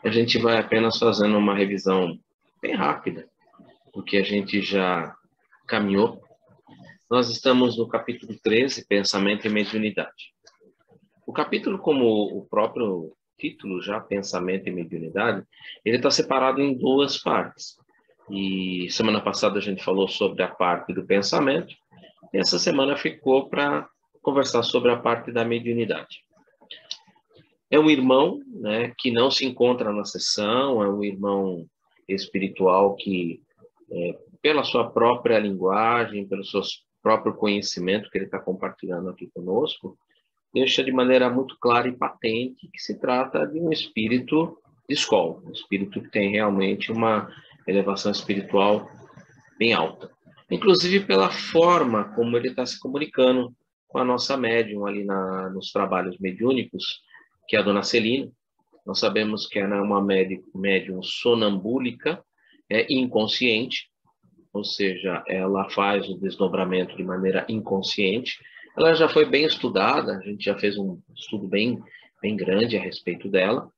a gente vai apenas fazendo uma revisão bem rápida, porque a gente já caminhou. Nós estamos no capítulo 13, Pensamento e Mediunidade. O capítulo, como o próprio título já, Pensamento e Mediunidade, ele está separado em duas partes. E semana passada a gente falou sobre a parte do pensamento, e essa semana ficou para conversar sobre a parte da mediunidade. É um irmão, né, que não se encontra na sessão, é um irmão espiritual que, pela sua própria linguagem, pelo seu próprio conhecimento que ele está compartilhando aqui conosco, deixa de maneira muito clara e patente que se trata de um espírito de escola, um espírito que tem realmente uma elevação espiritual bem alta. Inclusive pela forma como ele está se comunicando com a nossa médium ali nos trabalhos mediúnicos, que é a dona Celina. Nós sabemos que ela é uma médium sonambúlica, inconsciente, ou seja, ela faz o desdobramento de maneira inconsciente. Ela já foi bem estudada, a gente já fez um estudo bem grande a respeito dela.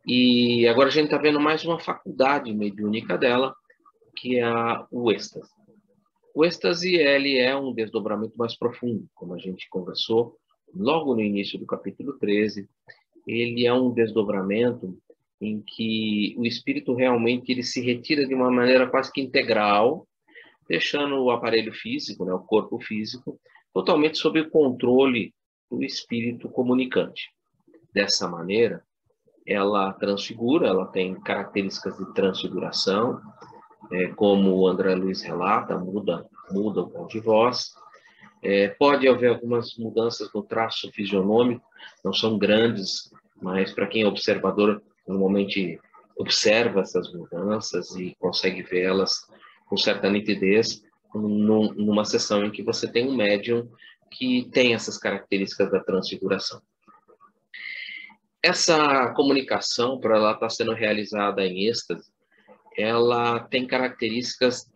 E agora a gente está vendo mais uma faculdade mediúnica dela, que é o êxtase. O êxtase, ele é um desdobramento mais profundo, como a gente conversou logo no início do capítulo 13. Ele é um desdobramento em que o espírito realmente ele se retira de uma maneira quase que integral, deixando o aparelho físico, né, o corpo físico, totalmente sob o controle do espírito comunicante. Dessa maneira, ela transfigura, ela tem características de transfiguração, como o André Luiz relata, muda o tom de voz. Pode haver algumas mudanças no traço fisionômico, não são grandes, mas para quem é observador, normalmente observa essas mudanças e consegue vê-las com certa nitidez numa sessão em que você tem um médium que tem essas características da transfiguração. Essa comunicação, para ela estar sendo realizada em êxtase, ela tem características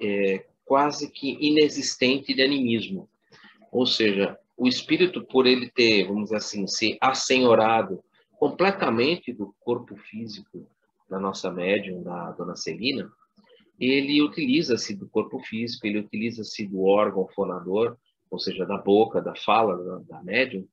quase que inexistentes de animismo. Ou seja, o espírito, por ele ter, vamos dizer assim, ser assenhorado completamente do corpo físico da nossa médium, da dona Celina, ele utiliza-se do corpo físico, ele utiliza-se do órgão fonador, ou seja, da boca, da fala da médium,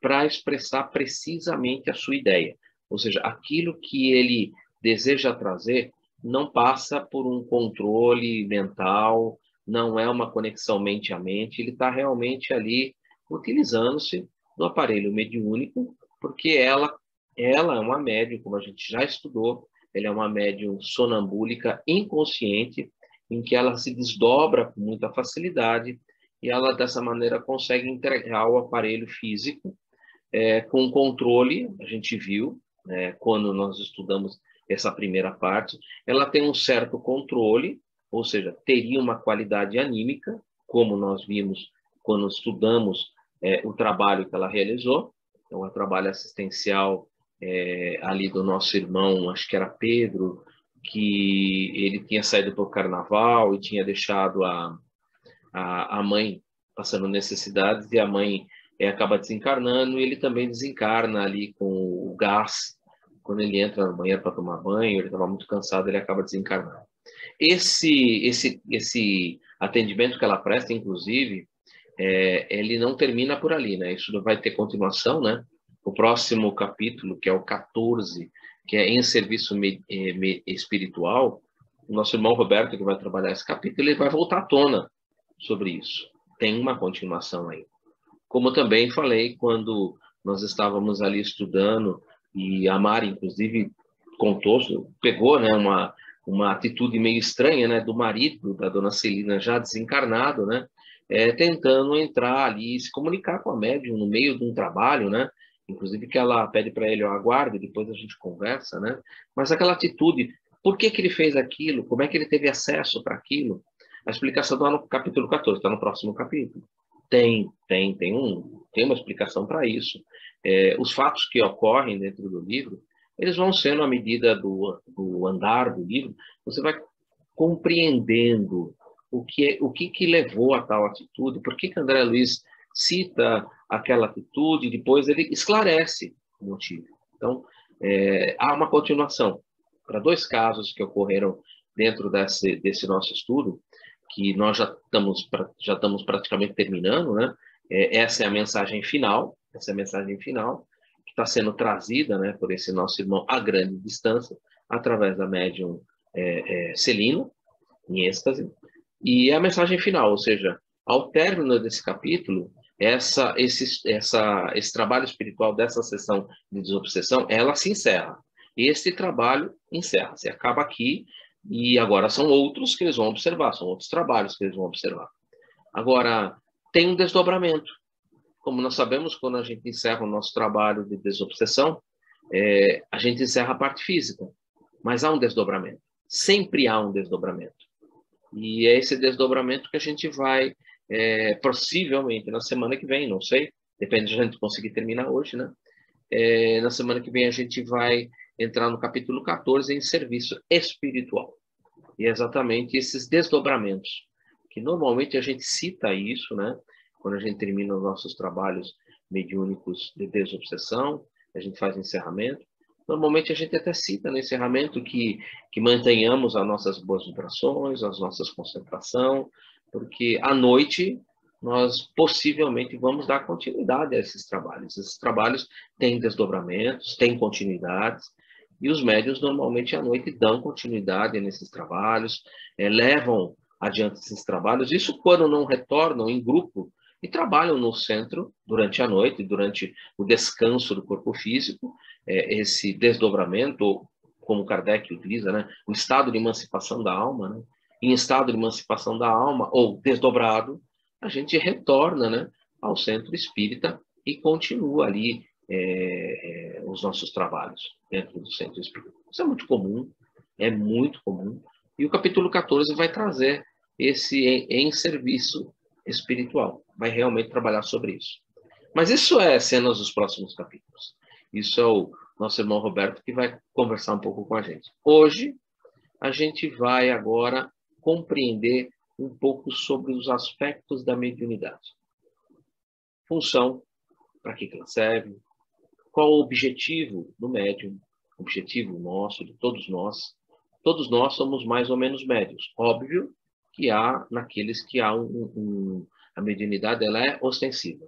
para expressar precisamente a sua ideia. Ou seja, aquilo que ele deseja trazer não passa por um controle mental, não é uma conexão mente a mente, ele está realmente ali utilizando-se do aparelho mediúnico, porque ela é uma médium, como a gente já estudou, ela é uma médium sonambúlica inconsciente, em que ela se desdobra com muita facilidade e ela, dessa maneira, consegue entregar o aparelho físico com controle. A gente viu, quando nós estudamos essa primeira parte, ela tem um certo controle, ou seja, teria uma qualidade anímica, como nós vimos quando estudamos o trabalho que ela realizou. Então, o trabalho assistencial ali do nosso irmão, acho que era Pedro, que ele tinha saído para o carnaval e tinha deixado a mãe passando necessidades, e a mãe acaba desencarnando, e ele também desencarna ali com o gás. Quando ele entra no banheiro para tomar banho, ele estava muito cansado, ele acaba desencarnando. Esse atendimento que ela presta, inclusive, ele não termina por ali, né? Isso vai ter continuação, né? O próximo capítulo, que é o 14, que é em serviço espiritual, o nosso irmão Roberto, que vai trabalhar esse capítulo, ele vai voltar à tona sobre isso. Tem uma continuação aí. Como também falei quando nós estávamos ali estudando, e a Mari, inclusive, contou, pegou, né, uma atitude meio estranha, né, do marido da dona Celina, já desencarnado, né, tentando entrar ali e se comunicar com a médium no meio de um trabalho, né, inclusive que ela pede para ele, aguarde, depois a gente conversa, né, mas aquela atitude, por que ele fez aquilo, como é que ele teve acesso para aquilo? A explicação está no capítulo 14, está no próximo capítulo. Tem uma explicação para isso. Os fatos que ocorrem dentro do livro, eles vão sendo, à medida do andar do livro, você vai compreendendo o que levou a tal atitude, por que André Luiz cita aquela atitude, depois ele esclarece o motivo. Então, há uma continuação. para 2 casos que ocorreram dentro desse nosso estudo, que nós já estamos praticamente terminando, né? Essa é a mensagem final, que está sendo trazida, né, por esse nosso irmão a grande distância, através da médium Celina, em êxtase, e a mensagem final, ou seja, ao término desse capítulo, esse trabalho espiritual dessa sessão de desobsessão, ela se encerra. Esse trabalho encerra-se, acaba aqui, e agora são outros que eles vão observar, são outros trabalhos que eles vão observar. Agora, tem um desdobramento. Como nós sabemos, quando a gente encerra o nosso trabalho de desobsessão, a gente encerra a parte física, mas há um desdobramento. Sempre há um desdobramento. E é esse desdobramento que a gente vai, possivelmente, na semana que vem, não sei, depende de a gente conseguir terminar hoje, né? Na semana que vem a gente vai entrar no capítulo 14 em serviço espiritual. E é exatamente esses desdobramentos, que normalmente a gente cita isso, né? Quando a gente termina os nossos trabalhos mediúnicos de desobsessão, a gente faz encerramento. Normalmente a gente até cita no encerramento que mantenhamos as nossas boas vibrações, as nossas concentração, porque à noite nós possivelmente vamos dar continuidade a esses trabalhos. Esses trabalhos têm desdobramentos, têm continuidades, e os médiuns normalmente à noite dão continuidade nesses trabalhos, levam adiante esses trabalhos, isso quando não retornam em grupo e trabalham no centro durante a noite, durante o descanso do corpo físico, esse desdobramento, como Kardec utiliza, né, o estado de emancipação da alma, né? Em estado de emancipação da alma, ou desdobrado, a gente retorna, né, ao centro espírita e continua ali os nossos trabalhos dentro do centro espírita. Isso é muito comum, e o capítulo 14 vai trazer esse em serviço espiritual, vai realmente trabalhar sobre isso. Mas isso é cenas dos próximos capítulos. Isso é o nosso irmão Roberto que vai conversar um pouco com a gente. Hoje, a gente vai agora compreender um pouco sobre os aspectos da mediunidade. Função, para que ela serve, qual o objetivo do médium, o objetivo nosso, de todos nós. Todos nós somos mais ou menos médios. Óbvio que há naqueles que há a mediunidade, ela é ostensiva.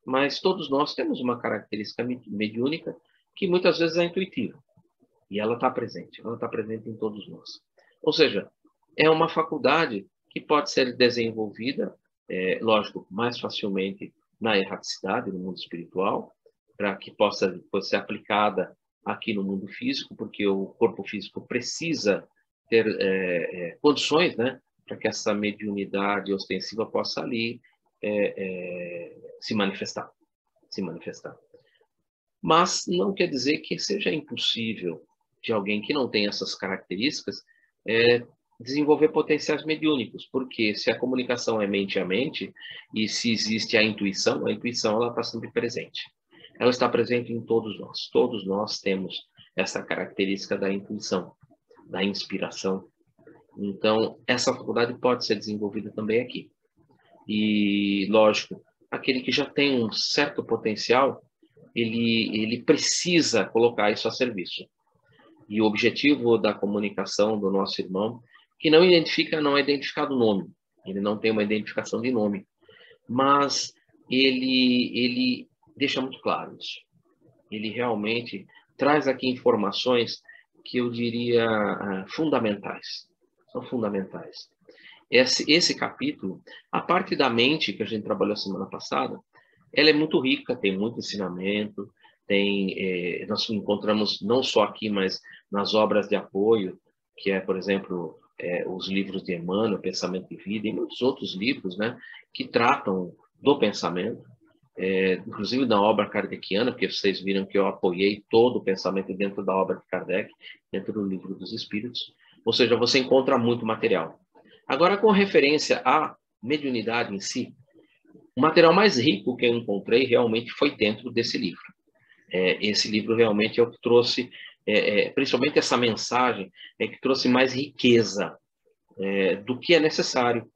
Mas todos nós temos uma característica mediúnica que muitas vezes é intuitiva. E ela está presente em todos nós. Ou seja, é uma faculdade que pode ser desenvolvida, lógico, mais facilmente na erraticidade, no mundo espiritual, para que possa ser aplicada aqui no mundo físico, porque o corpo físico precisa ter condições, né, para que essa mediunidade ostensiva possa ali se manifestar. Mas não quer dizer que seja impossível de alguém que não tem essas características desenvolver potenciais mediúnicos, porque se a comunicação é mente a mente, e se existe a intuição ela está sempre presente. Ela está presente em todos nós. Todos nós temos essa característica da intuição, da inspiração. Então, essa faculdade pode ser desenvolvida também aqui. E, lógico, aquele que já tem um certo potencial, ele precisa colocar isso a serviço. E o objetivo da comunicação do nosso irmão, que não é identificado o nome, ele não tem uma identificação de nome, mas ele deixa muito claro isso. Ele realmente traz aqui informações que eu diria fundamentais. São fundamentais. Esse capítulo, a parte da mente que a gente trabalhou semana passada, ela é muito rica, tem muito ensinamento, nós encontramos não só aqui, mas nas obras de apoio, que é, por exemplo, os livros de Emmanuel, Pensamento e Vida, e muitos outros livros, né, que tratam do pensamento, inclusive na obra kardeciana, porque vocês viram que eu apoiei todo o pensamento dentro da obra de Kardec, dentro do Livro dos Espíritos, ou seja, você encontra muito material. Agora, com referência à mediunidade em si, o material mais rico que eu encontrei realmente foi dentro desse livro. Esse livro realmente é o que trouxe, principalmente essa mensagem, que trouxe mais riqueza do que é necessário,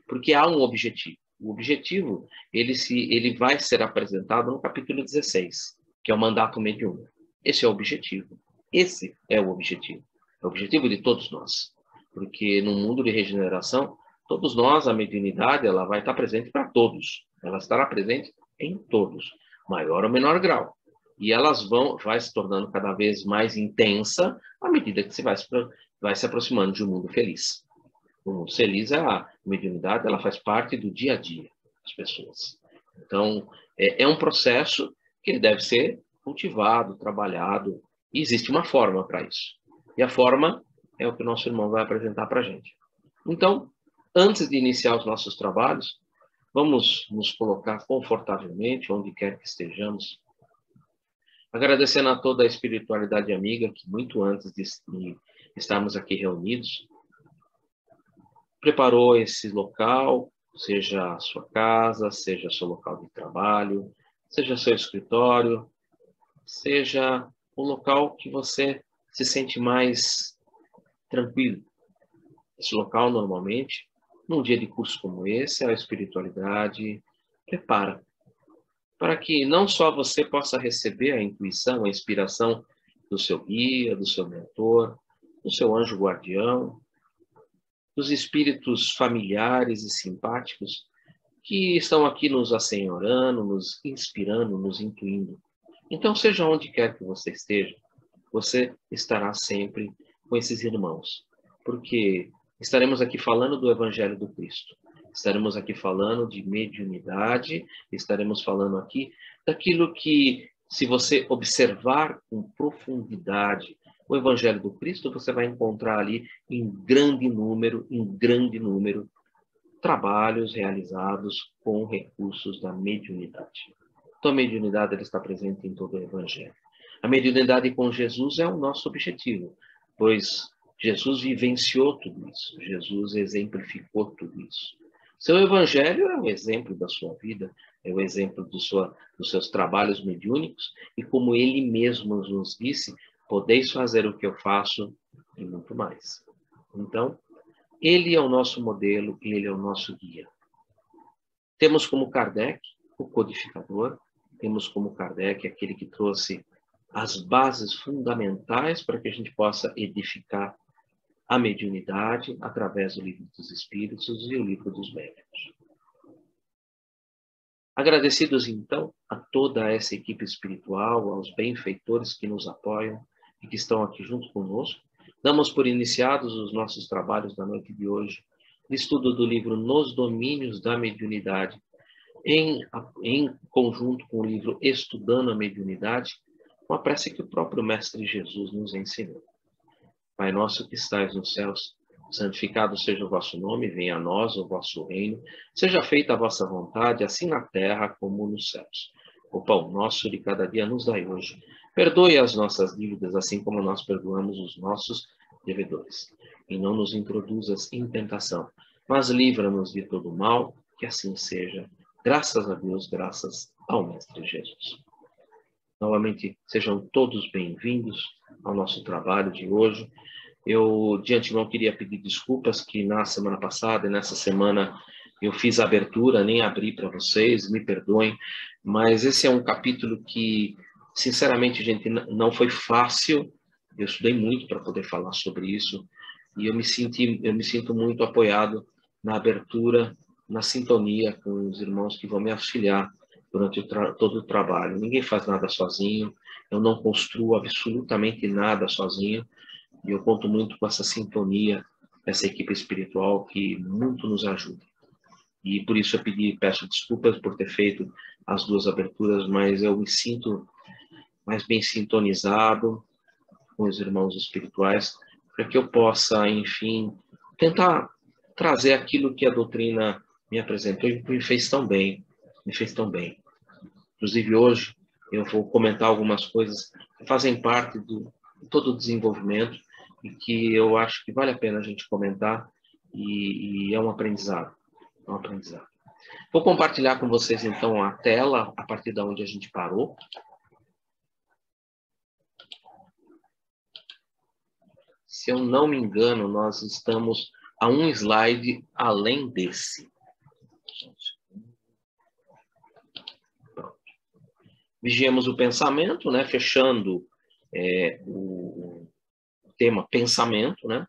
porque há um objetivo. O objetivo, ele vai ser apresentado no capítulo 16, que é o mandato mediúnico. Esse é o objetivo. Esse é o objetivo. É o objetivo de todos nós. Porque no mundo de regeneração, todos nós, a mediunidade, ela vai estar presente para todos. Ela estará presente em todos, maior ou menor grau. E elas vai se tornando cada vez mais intensa à medida que você vai se aproximando de um mundo feliz. O mundo feliz, a mediunidade, ela faz parte do dia a dia das pessoas. Então, é um processo que ele deve ser cultivado, trabalhado, e existe uma forma para isso. E a forma é o que o nosso irmão vai apresentar para a gente. Então, antes de iniciar os nossos trabalhos, vamos nos colocar confortavelmente, onde quer que estejamos, agradecendo a toda a espiritualidade amiga que, muito antes de estarmos aqui reunidos, preparou esse local, seja a sua casa, seja seu local de trabalho, seja seu escritório, seja o local que você se sente mais tranquilo. Esse local, normalmente, num dia de curso como esse, a espiritualidade prepara para que não só você possa receber a intuição, a inspiração do seu guia, do seu mentor, do seu anjo guardião, dos espíritos familiares e simpáticos que estão aqui nos assenhorando, nos inspirando, nos intuindo. Então, seja onde quer que você esteja, você estará sempre com esses irmãos, porque estaremos aqui falando do Evangelho do Cristo, estaremos aqui falando de mediunidade, estaremos falando aqui daquilo que, se você observar com profundidade o Evangelho do Cristo, você vai encontrar ali em grande número, trabalhos realizados com recursos da mediunidade. Então, a mediunidade ela está presente em todo o Evangelho. A mediunidade com Jesus é o nosso objetivo, pois Jesus vivenciou tudo isso, Jesus exemplificou tudo isso. Seu Evangelho é o exemplo da sua vida, é o exemplo dos seus trabalhos mediúnicos, e como ele mesmo nos disse, podeis fazer o que eu faço e muito mais. Então, ele é o nosso modelo, ele é o nosso guia. Temos como Kardec o codificador, temos como Kardec aquele que trouxe as bases fundamentais para que a gente possa edificar a mediunidade através do Livro dos Espíritos e o Livro dos Médiuns. Agradecidos, então, a toda essa equipe espiritual, aos benfeitores que nos apoiam e que estão aqui junto conosco, damos por iniciados os nossos trabalhos da noite de hoje, de estudo do livro Nos Domínios da Mediunidade, em conjunto com o livro Estudando a Mediunidade, com a prece que o próprio Mestre Jesus nos ensinou. Pai nosso que estais nos céus, santificado seja o vosso nome, venha a nós o vosso reino, seja feita a vossa vontade, assim na terra como nos céus. O pão nosso de cada dia nos dai hoje. Perdoe as nossas dívidas, assim como nós perdoamos os nossos devedores. E não nos introduzas em tentação, mas livra-nos de todo mal, que assim seja. Graças a Deus, graças ao Mestre Jesus. Novamente, sejam todos bem-vindos ao nosso trabalho de hoje. Eu, de antemão, queria pedir desculpas que na semana passada e nessa semana eu fiz a abertura, nem abri para vocês, me perdoem, mas esse é um capítulo que, sinceramente, gente, não foi fácil. Eu estudei muito para poder falar sobre isso e eu me sinto muito apoiado na abertura, na sintonia com os irmãos que vão me auxiliar durante todo o trabalho. Ninguém faz nada sozinho, eu não construo absolutamente nada sozinho, e eu conto muito com essa sintonia, essa equipe espiritual que muito nos ajuda. E por isso eu peço desculpas por ter feito as duas aberturas, mas eu me sinto mais bem sintonizado com os irmãos espirituais, para que eu possa, enfim, tentar trazer aquilo que a doutrina me apresentou e me fez tão bem, Inclusive hoje eu vou comentar algumas coisas que fazem parte de todo o desenvolvimento e que eu acho que vale a pena a gente comentar e é um aprendizado. Vou compartilhar com vocês, então, a tela a partir de onde a gente parou. Se eu não me engano, nós estamos a um slide além desse. Pronto. Vigiemos o pensamento, né? Fechando o tema pensamento, né?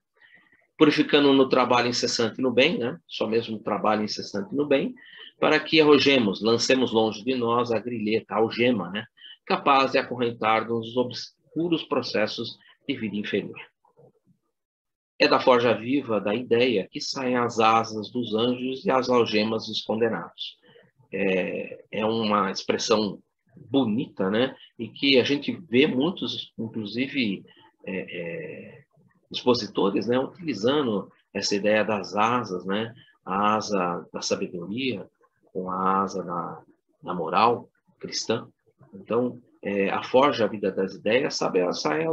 Purificando no trabalho incessante no bem, né? Só mesmo trabalho incessante no bem, para que arrojemos, lancemos longe de nós a grilheta, a algema, né? Capaz de acorrentar-nos os obscuros processos de vida inferior. É da forja viva da ideia que saem as asas dos anjos e as algemas dos condenados. É uma expressão bonita, né? E que a gente vê muitos, inclusive, expositores, né, utilizando essa ideia das asas, né? A asa da sabedoria com a asa da moral cristã. Então, a forja, a vida das ideias, sabe, ela sai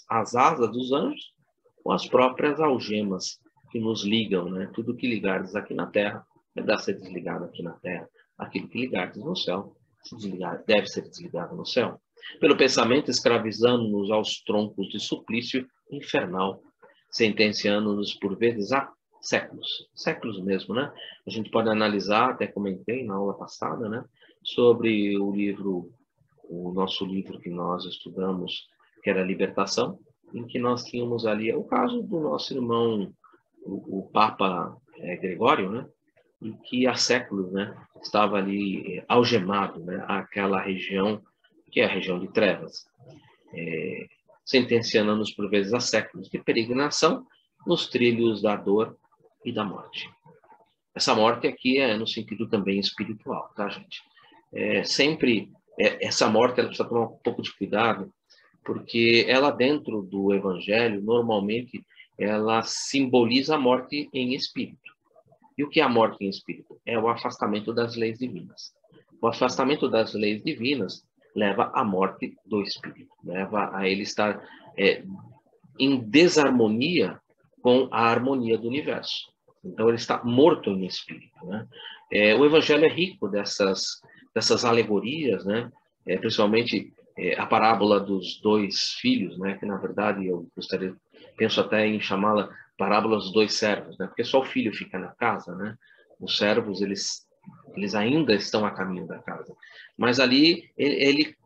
às asas dos anjos com as próprias algemas que nos ligam, né? Tudo que ligares aqui na terra deve ser desligado aqui na terra. Aquilo que ligares no céu deve ser desligado no céu. Pelo pensamento, escravizando-nos aos troncos de suplício infernal, sentenciando-nos por vezes há séculos mesmo, né? A gente pode analisar, até comentei na aula passada, né? Sobre o nosso livro que nós estudamos, que era Libertação, em que nós tínhamos ali o caso do nosso irmão, o Papa Gregório, né? E que há séculos, né, estava ali algemado, né, àquela região que é a região de trevas, sentenciando-nos por vezes a séculos de peregrinação nos trilhos da dor e da morte. Essa morte aqui é no sentido também espiritual, tá, gente? Essa morte ela precisa tomar um pouco de cuidado, porque ela dentro do Evangelho, normalmente, ela simboliza a morte em espírito. E o que é a morte em espírito? É o afastamento das leis divinas. O afastamento das leis divinas leva à morte do espírito, leva a ele estar em desarmonia com a harmonia do universo. Então, ele está morto em espírito, né? O Evangelho é rico dessas alegorias, né? Principalmente a parábola dos dois filhos, né? Que, na verdade, penso até em chamá-la parábola dos dois servos, né? Porque só o filho fica na casa, né? Os servos, eles ainda estão a caminho da casa. Mas ali, ele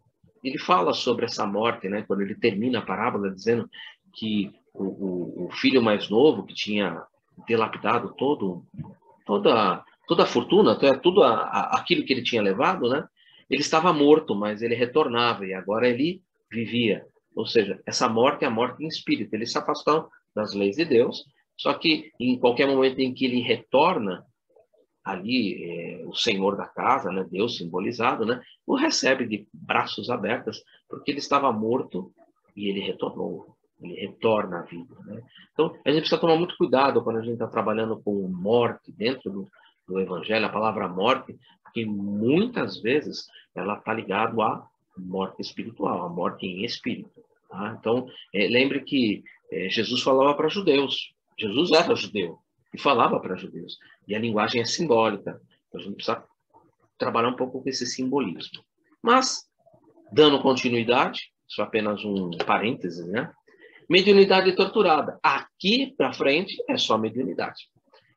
fala sobre essa morte, né? Quando ele termina a parábola dizendo que o filho mais novo, que tinha dilapidado toda a fortuna, tudo aquilo que ele tinha levado, né? Ele estava morto, mas ele retornava e agora ele vivia. Ou seja, essa morte é a morte em espírito. Ele se afastou das leis de Deus, só que em qualquer momento em que ele retorna, ali o Senhor da casa, né, Deus simbolizado, né, o recebe de braços abertos, porque ele estava morto e ele retornou, ele retorna à vida, né? Então, a gente precisa tomar muito cuidado quando a gente está trabalhando com morte dentro do Evangelho, a palavra morte, porque muitas vezes ela está ligada à morte espiritual, à morte em espírito. Tá? Então, lembre que Jesus falava para judeus, Jesus era judeu e falava para judeus, e a linguagem é simbólica, então a gente precisa trabalhar um pouco com esse simbolismo. Mas, dando continuidade, isso é apenas um parêntese, né? Mediunidade torturada. Aqui para frente é só mediunidade.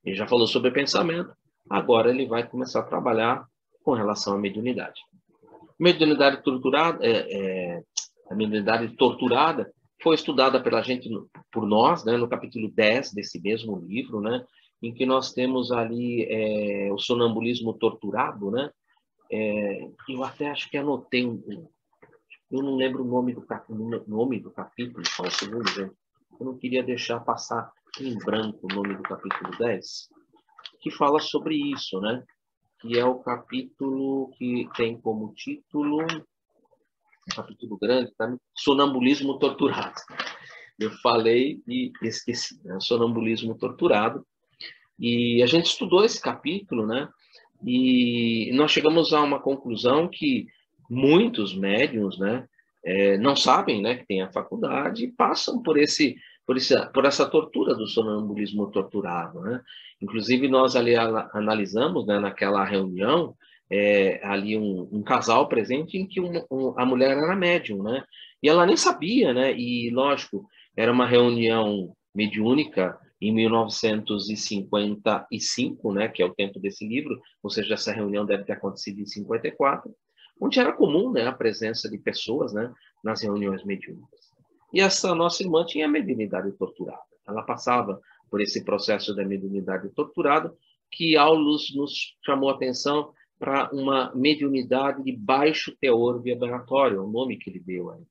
Ele já falou sobre pensamento, agora ele vai começar a trabalhar com relação à mediunidade. Mediunidade torturada, a mediunidade torturada foi estudada pela gente, por nós, né, no capítulo 10 desse mesmo livro, né, em que nós temos ali o sonambulismo torturado, né? Eu até acho que anotei eu não lembro o nome do capítulo, só um segundo, gente. Eu não queria deixar passar em branco o nome do capítulo 10, que fala sobre isso, né? Que é o capítulo que tem como título, um capítulo grande, tá? Sonambulismo torturado. Eu falei e esqueci, né? Sonambulismo torturado. E a gente estudou esse capítulo, né? E nós chegamos a uma conclusão que muitos médiuns, né, não sabem, né, que tem a faculdade e passam por essa tortura do sonambulismo torturado, né? Inclusive nós ali analisamos, né, naquela reunião ali um casal presente em que a mulher era médium, né? E ela nem sabia, né? E lógico, era uma reunião mediúnica em 1955, né, que é o tempo desse livro, ou seja, essa reunião deve ter acontecido em 54, onde era comum, né, a presença de pessoas, né, nas reuniões mediúnicas. E essa nossa irmã tinha a mediunidade torturada. Ela passava por esse processo da mediunidade torturada, que Aulus nos chamou a atenção para uma mediunidade de baixo teor vibratório, é o nome que ele deu aí.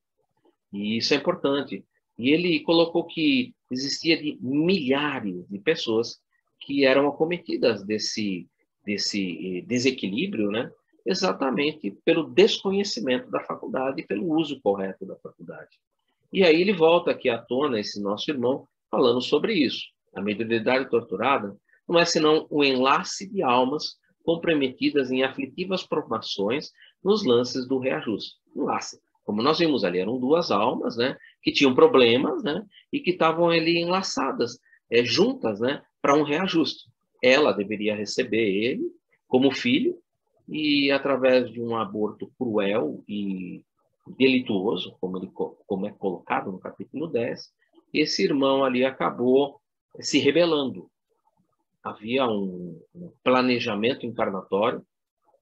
E isso é importante. E ele colocou que existia de milhares de pessoas que eram acometidas desse desequilíbrio, né? Exatamente pelo desconhecimento da faculdade e pelo uso correto da faculdade. E aí ele volta aqui à tona, esse nosso irmão, falando sobre isso. A mediunidade torturada não é senão um enlace de almas comprometidas em aflitivas provações nos lances do reajuste. Enlace. Como nós vimos ali, eram duas almas, né, que tinham problemas, né, e que estavam ali enlaçadas, juntas, né, para um reajuste. Ela deveria receber ele como filho e através de um aborto cruel e delituoso, como é colocado no capítulo 10, esse irmão ali acabou se rebelando. Havia um planejamento encarnatório,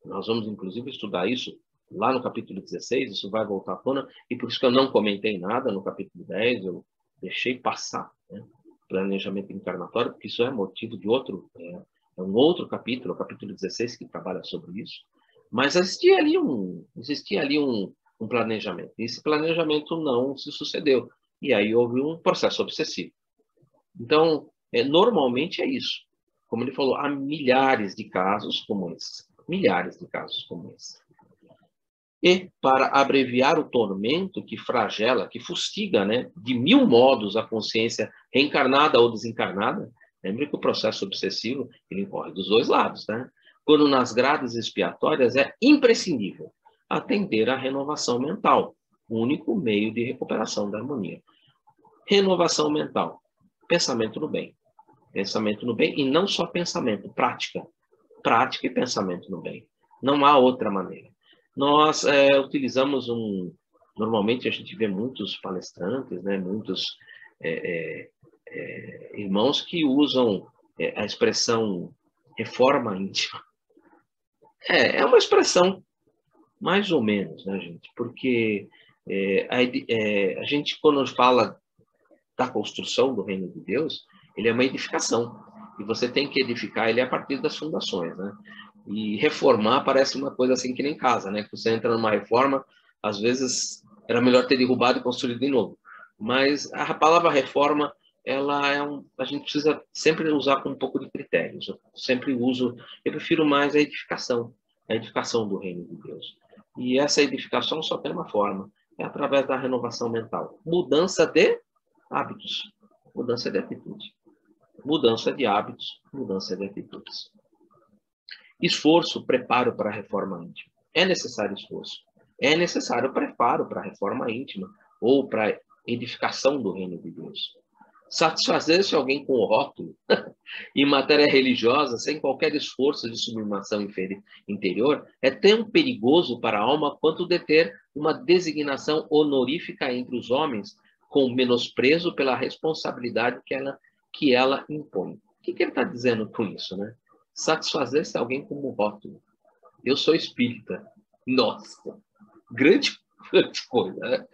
nós vamos inclusive estudar isso lá no capítulo 16, isso vai voltar à tona, e por isso que eu não comentei nada no capítulo 10, eu deixei passar, né? Planejamento encarnatório, porque isso é motivo de outro, é um outro capítulo, o capítulo 16, que trabalha sobre isso. Mas existia ali um planejamento. E esse planejamento não se sucedeu. E aí houve um processo obsessivo. Então, normalmente é isso. Como ele falou, há milhares de casos como esse. Milhares de casos como esse. E, para abreviar o tormento que flagela, que fustiga, né, de mil modos a consciência reencarnada ou desencarnada, lembre que o processo obsessivo ele corre dos dois lados, né? Quando nas grades expiatórias é imprescindível atender à renovação mental, único meio de recuperação da harmonia. Renovação mental, pensamento no bem. Pensamento no bem, e não só pensamento, prática. Prática e pensamento no bem. Não há outra maneira. Nós utilizamos normalmente a gente vê muitos palestrantes, né, muitos irmãos que usam a expressão reforma íntima. É uma expressão mais ou menos, né, gente? Porque a gente, quando fala da construção do reino de Deus, ele é uma edificação. E você tem que edificar ele a partir das fundações, né? E reformar parece uma coisa assim que nem casa, né? Que você entra numa reforma, às vezes era melhor ter derrubado e construído de novo. Mas a palavra reforma, ela a gente precisa sempre usar com um pouco de critérios. Eu sempre eu prefiro mais a edificação do reino de Deus. E essa edificação só tem uma forma, é através da renovação mental. Mudança de hábitos, mudança de atitude. Mudança de hábitos, mudança de atitudes. Esforço, preparo para a reforma íntima. É necessário esforço. É necessário preparo para a reforma íntima ou para a edificação do reino de Deus. Satisfazer-se alguém com o rótulo em matéria religiosa, sem qualquer esforço de sublimação interior, é tão perigoso para a alma quanto deter uma designação honorífica entre os homens, com menosprezo pela responsabilidade que ela impõe. O que ele está dizendo com isso, né? Satisfazer-se alguém com um rótulo. Eu sou espírita. Nossa, grande coisa, né?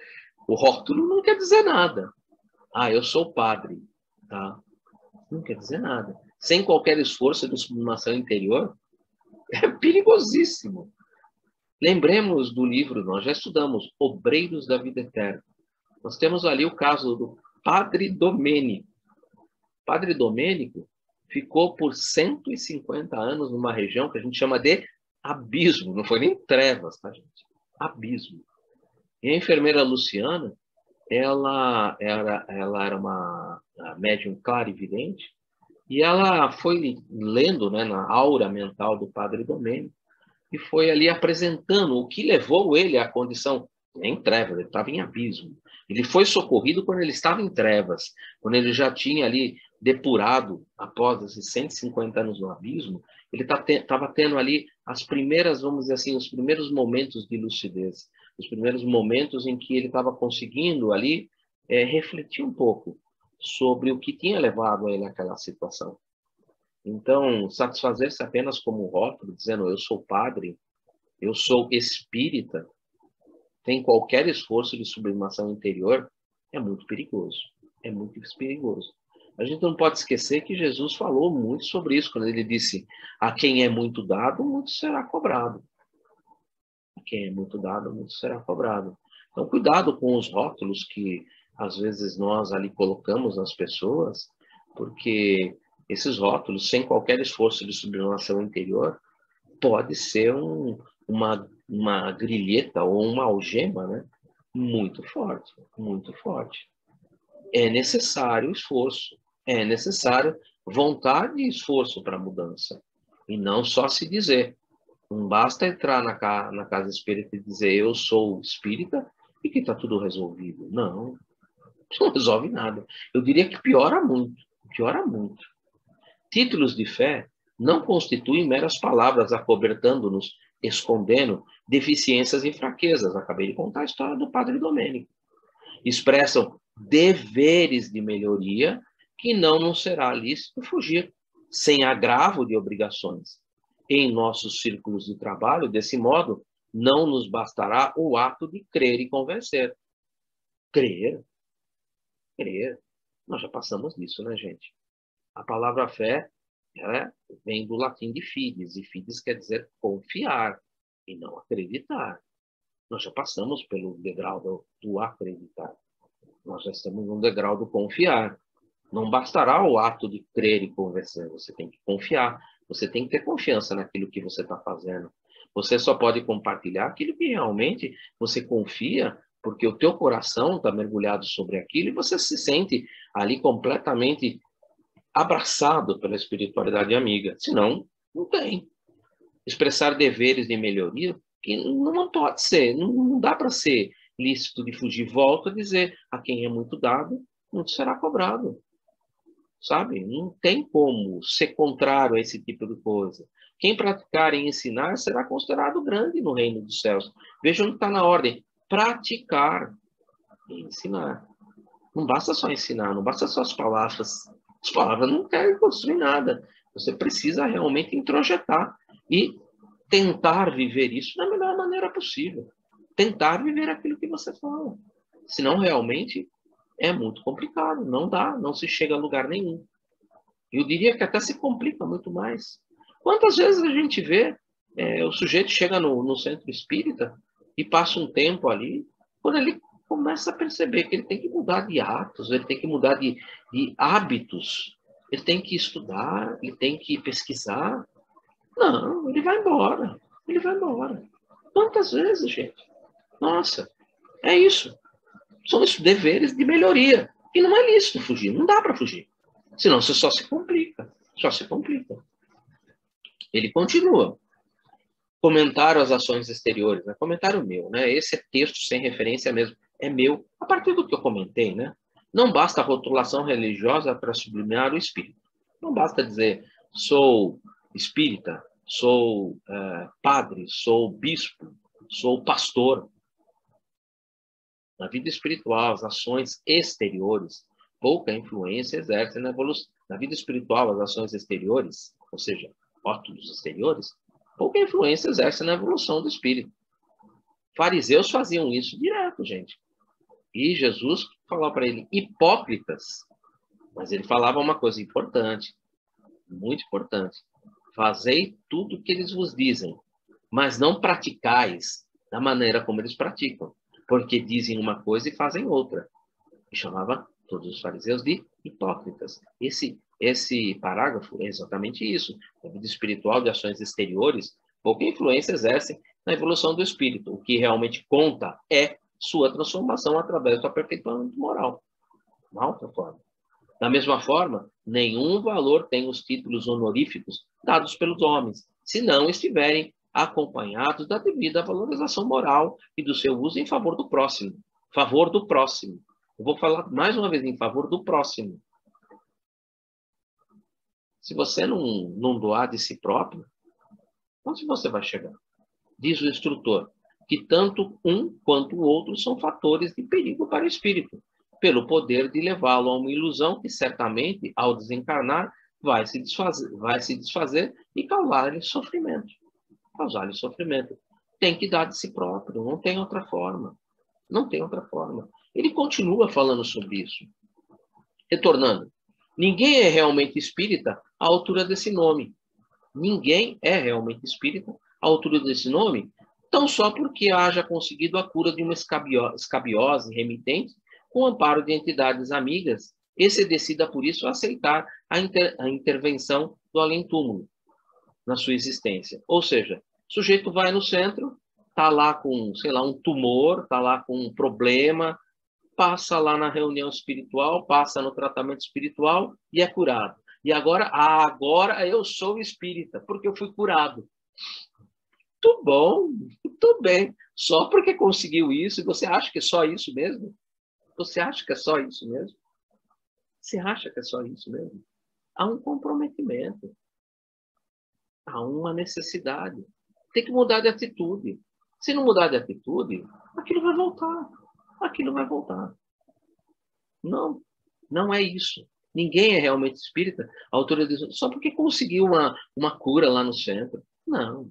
O rótulo não quer dizer nada. Ah, eu sou padre. Tá? Não quer dizer nada. Sem qualquer esforço de sublimação interior, é perigosíssimo. Lembremos do livro, nós já estudamos, Obreiros da Vida Eterna. Nós temos ali o caso do Padre Domênico. Padre Domênico ficou por 150 anos numa região que a gente chama de abismo. Não foi nem trevas, tá, gente? Abismo. E a enfermeira Luciana, ela era uma médium clarividente, e ela foi lendo, né, na aura mental do Padre Domênico e foi ali apresentando o que levou ele à condição em trevas, ele estava em abismo. Ele foi socorrido quando ele estava em trevas, quando ele já tinha ali depurado, após esses 150 anos no abismo, ele estava tendo ali as primeiras, vamos dizer assim, os primeiros momentos de lucidez, os primeiros momentos em que ele estava conseguindo ali refletir um pouco sobre o que tinha levado a ele àquela situação. Então, satisfazer-se apenas como um rótulo, dizendo eu sou padre, eu sou espírita, sem qualquer esforço de sublimação interior, é muito perigoso. É muito perigoso. A gente não pode esquecer que Jesus falou muito sobre isso, quando ele disse: a quem é muito dado, muito será cobrado. A quem é muito dado, muito será cobrado. Então, cuidado com os rótulos que, às vezes, nós ali colocamos nas pessoas, porque esses rótulos, sem qualquer esforço de sublimação interior, pode ser uma grilheta ou uma algema, né? Muito forte, muito forte. É necessário esforço, é necessário vontade e esforço para a mudança. E não só se dizer. Não basta entrar na casa espírita e dizer eu sou espírita e que está tudo resolvido. Não, não resolve nada. Eu diria que piora muito, piora muito. Títulos de fé não constituem meras palavras acobertando-nos, escondendo deficiências e fraquezas. Acabei de contar a história do Padre Domênico. Expressam deveres de melhoria que não nos será lícito fugir, sem agravo de obrigações. Em nossos círculos de trabalho, desse modo, não nos bastará o ato de crer e convencer. Crer? Crer. Nós já passamos disso, né, gente? A palavra fé vem do latim de fides, e fides quer dizer confiar e não acreditar. Nós já passamos pelo degrau do acreditar. Nós já estamos no degrau do confiar. Não bastará o ato de crer e convencer, você tem que confiar, você tem que ter confiança naquilo que você está fazendo. Você só pode compartilhar aquilo que realmente você confia, porque o teu coração está mergulhado sobre aquilo e você se sente ali completamente abraçado pela espiritualidade amiga. Senão, não tem. Expressar deveres de melhoria, que não pode ser, não dá para ser lícito de fugir. Volto a dizer, a quem é muito dado, muito será cobrado. Sabe? Não tem como ser contrário a esse tipo de coisa. Quem praticar e ensinar será considerado grande no reino dos céus. Vejam que está na ordem. Praticar e ensinar. Não basta só ensinar, não basta só as palavras. As palavras não querem construir nada. Você precisa realmente introjetar e tentar viver isso da melhor maneira possível. Tentar viver aquilo que você fala. Senão, realmente, é muito complicado. Não dá, não se chega a lugar nenhum. Eu diria que até se complica muito mais. Quantas vezes a gente vê o sujeito chega no centro espírita e passa um tempo ali, quando ele começa a perceber que ele tem que mudar de atos, ele tem que mudar de hábitos, ele tem que estudar, ele tem que pesquisar. Não, ele vai embora. Ele vai embora. Quantas vezes, gente? Nossa, é isso. São esses deveres de melhoria. E não é lícito fugir, não dá para fugir. Senão você só se complica. Só se complica. Ele continua. Comentário às ações exteriores. Né? Comentário meu. Né? Esse é texto sem referência mesmo. É meu. A partir do que eu comentei, né? Não basta a rotulação religiosa para sublimar o espírito. Não basta dizer, sou espírita, sou padre, sou bispo, sou pastor. Na vida espiritual, as ações exteriores, pouca influência exercem na evolução. Na vida espiritual, as ações exteriores, ou seja, rótulos exteriores, pouca influência exercem na evolução do espírito. Fariseus faziam isso direto, gente. E Jesus falou para ele, hipócritas. Mas ele falava uma coisa importante, muito importante. Fazei tudo o que eles vos dizem, mas não praticais da maneira como eles praticam, porque dizem uma coisa e fazem outra. E chamava todos os fariseus de hipócritas. Esse parágrafo é exatamente isso. A vida espiritual de ações exteriores, pouca influência exercem na evolução do espírito. O que realmente conta é sua transformação através do aperfeiçoamento moral. Uma outra forma. Da mesma forma, nenhum valor tem os títulos honoríficos dados pelos homens, se não estiverem acompanhados da devida valorização moral e do seu uso em favor do próximo. Favor do próximo. Eu vou falar mais uma vez em favor do próximo. Se você não doar de si próprio, onde você vai chegar? Diz o instrutor que tanto um quanto o outro são fatores de perigo para o espírito, pelo poder de levá-lo a uma ilusão que certamente, ao desencarnar, vai se desfazer e causar-lhe sofrimento. Causar-lhe sofrimento. Tem que dar de si próprio, não tem outra forma. Não tem outra forma. Ele continua falando sobre isso. Retornando, ninguém é realmente espírita à altura desse nome. Ninguém é realmente espírita à altura desse nome, tão só porque haja conseguido a cura de uma escabiose remitente com o amparo de entidades amigas e se decida por isso a aceitar a intervenção do além-túmulo na sua existência. Ou seja, o sujeito vai no centro, está lá com, sei lá, um tumor, está lá com um problema, passa lá na reunião espiritual, passa no tratamento espiritual e é curado. E agora eu sou espírita, porque eu fui curado. Muito bom, muito bem. Só porque conseguiu isso, e você acha que é só isso mesmo? Você acha que é só isso mesmo? Você acha que é só isso mesmo? Há um comprometimento. Há uma necessidade. Tem que mudar de atitude. Se não mudar de atitude, aquilo vai voltar. Aquilo vai voltar. Não, não é isso. Ninguém é realmente espírita à altura disso, só porque conseguiu uma cura lá no centro. Não.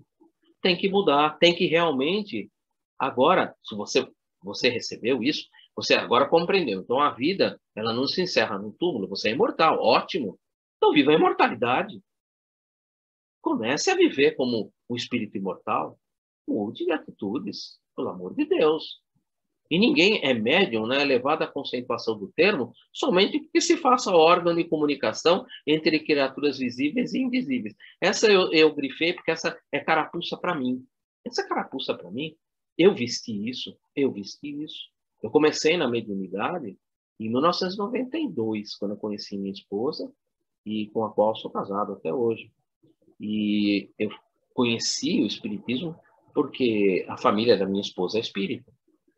Tem que mudar, tem que realmente. Agora, se você recebeu isso, você agora compreendeu. Então a vida, ela não se encerra no túmulo, você é imortal, ótimo. Então viva a imortalidade. Comece a viver como um espírito imortal. Mude de atitudes, pelo amor de Deus. E ninguém é médium, né, levado à conceituação do termo, somente que se faça órgão de comunicação entre criaturas visíveis e invisíveis. Essa eu grifei porque essa é carapuça para mim. Essa carapuça para mim, eu vesti isso, eu vesti isso. Eu comecei na mediunidade em 1992, quando eu conheci minha esposa, e com a qual sou casado até hoje. E eu conheci o espiritismo porque a família da minha esposa é espírita.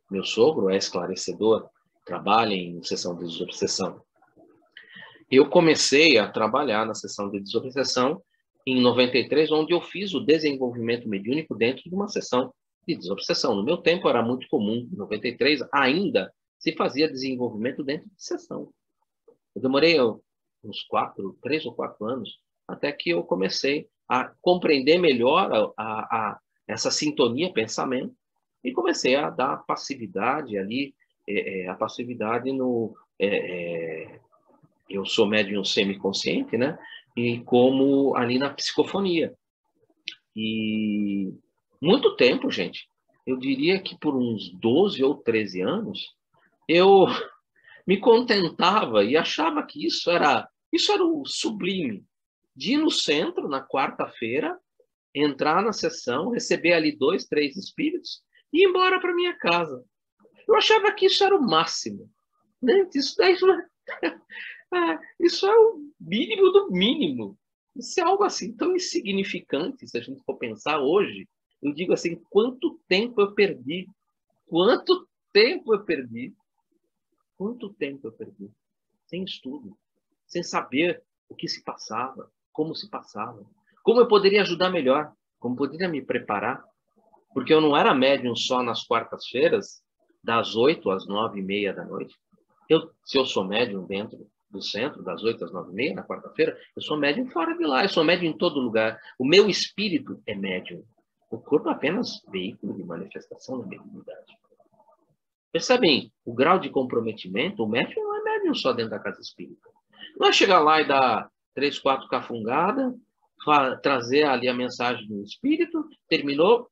Meu sogro é esclarecedor, trabalha em sessão de desobsessão. Eu comecei a trabalhar na sessão de desobsessão em 93, onde eu fiz o desenvolvimento mediúnico dentro de uma sessão de desobsessão. No meu tempo era muito comum, em 93 ainda se fazia desenvolvimento dentro de sessão. Eu demorei uns 3 ou 4 anos até que eu comecei a compreender melhor essa sintonia pensamento e comecei a dar passividade ali, a passividade no... eu sou médium semiconsciente, né? E como ali na psicofonia. E muito tempo, gente. Eu diria que por uns 12 ou 13 anos, eu me contentava e achava que isso era o sublime. De ir no centro, na quarta-feira, entrar na sessão, receber ali 2, 3 espíritos e ir embora para minha casa. Eu achava que isso era o máximo. Né? Isso é o mínimo do mínimo. Isso é algo assim tão insignificante, se a gente for pensar hoje. Eu digo assim, quanto tempo eu perdi? Quanto tempo eu perdi? Quanto tempo eu perdi? Sem estudo, sem saber o que se passava, como se passava, como eu poderia ajudar melhor, como poderia me preparar. Porque eu não era médium só nas quartas-feiras, das 8 às 9h30 da noite. Se eu sou médium dentro do centro, das 8 às 9h30, na quarta-feira, eu sou médium fora de lá, eu sou médium em todo lugar. O meu espírito é médium. O corpo é apenas veículo de manifestação da mediunidade. Percebem o grau de comprometimento? O médium não é médium só dentro da casa espírita. Não é chegar lá e dar 3, 4 cafungadas, trazer ali a mensagem do espírito, terminou,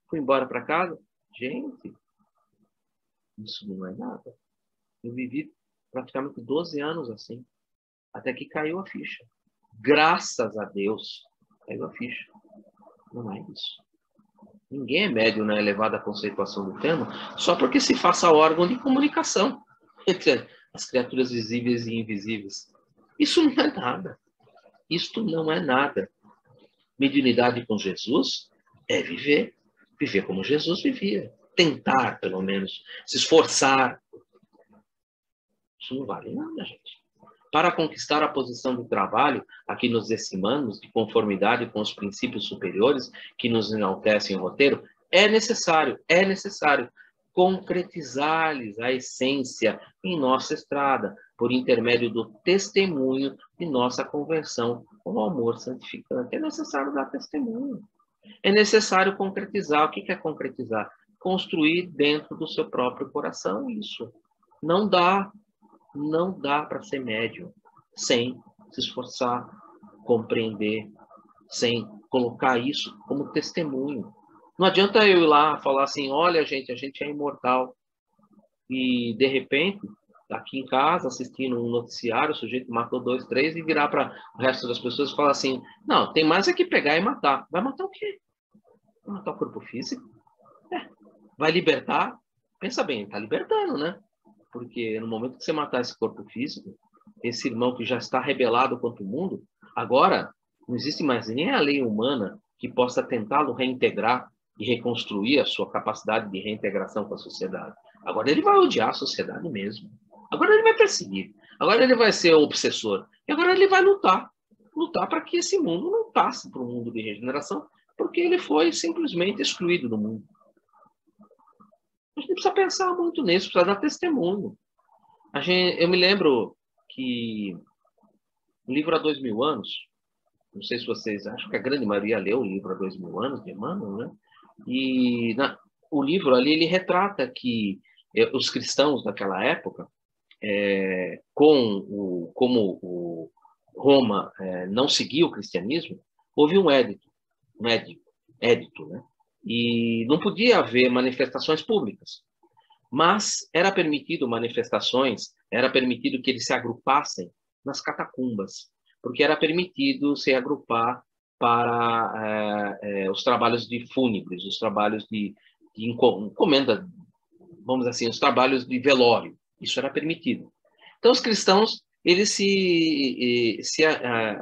fui embora para casa. Gente, isso não é nada. Eu vivi praticamente 12 anos assim, até que caiu a ficha. Graças a Deus, caiu a ficha. Não é isso. Ninguém é médium na elevada conceituação do termo, só porque se faça órgão de comunicação entre as criaturas visíveis e invisíveis. Isso não é nada. Isto não é nada. Mediunidade com Jesus é viver como Jesus vivia. Tentar, pelo menos, se esforçar. Isso não vale nada, gente. Para conquistar a posição de trabalho a que nos decimamos, de conformidade com os princípios superiores que nos enaltecem o roteiro, é necessário concretizar-lhes a essência em nossa estrada, por intermédio do testemunho de nossa conversão com o amor santificante. É necessário dar testemunho. É necessário concretizar. O que é concretizar? Construir dentro do seu próprio coração isso. Não dá, não dá para ser médium sem se esforçar, compreender, sem colocar isso como testemunho. Não adianta eu ir lá falar assim, olha, gente, a gente é imortal. E, de repente, tá aqui em casa, assistindo um noticiário, o sujeito matou 2, 3, e virar para o resto das pessoas e falar assim, não, tem mais é que pegar e matar. Vai matar o quê? Vai matar o corpo físico? Vai libertar? Pensa bem, está libertando, né? Porque no momento que você matar esse corpo físico, esse irmão que já está rebelado contra o mundo, agora não existe mais nem a lei humana que possa tentá-lo reintegrar e reconstruir a sua capacidade de reintegração com a sociedade. Agora ele vai odiar a sociedade mesmo. Agora ele vai perseguir. Agora ele vai ser obsessor. E agora ele vai lutar. Lutar para que esse mundo não passe para um mundo de regeneração, porque ele foi simplesmente excluído do mundo. A gente precisa pensar muito nisso, precisa dar testemunho. Eu me lembro que o livro Há 2000 Anos, não sei se vocês acham que a grande maioria leu o livro Há 2000 Anos, de Emmanuel, né? E o livro ali, ele retrata que os cristãos daquela época, como o Roma não seguia o cristianismo, houve um édito, né? E não podia haver manifestações públicas. Mas era permitido manifestações, era permitido que eles se agrupassem nas catacumbas, porque era permitido se agrupar para os trabalhos de fúnebres, os trabalhos de encomenda, vamos dizer assim, os trabalhos de velório. Isso era permitido. Então, os cristãos eles se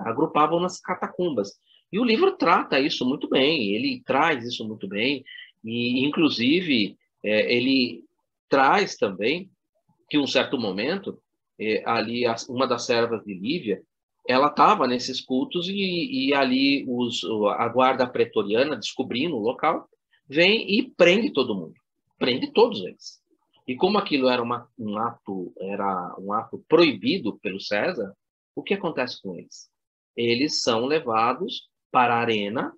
agrupavam nas catacumbas. E o livro trata isso muito bem, ele traz isso muito bem, e, inclusive, ele traz também que, em um certo momento, ali uma das servas de Lívia, ela estava nesses cultos e ali a guarda pretoriana, descobrindo o local, vem e prende todo mundo. Prende todos eles. E como aquilo era um ato proibido pelo César, o que acontece com eles? Eles são levados para a arena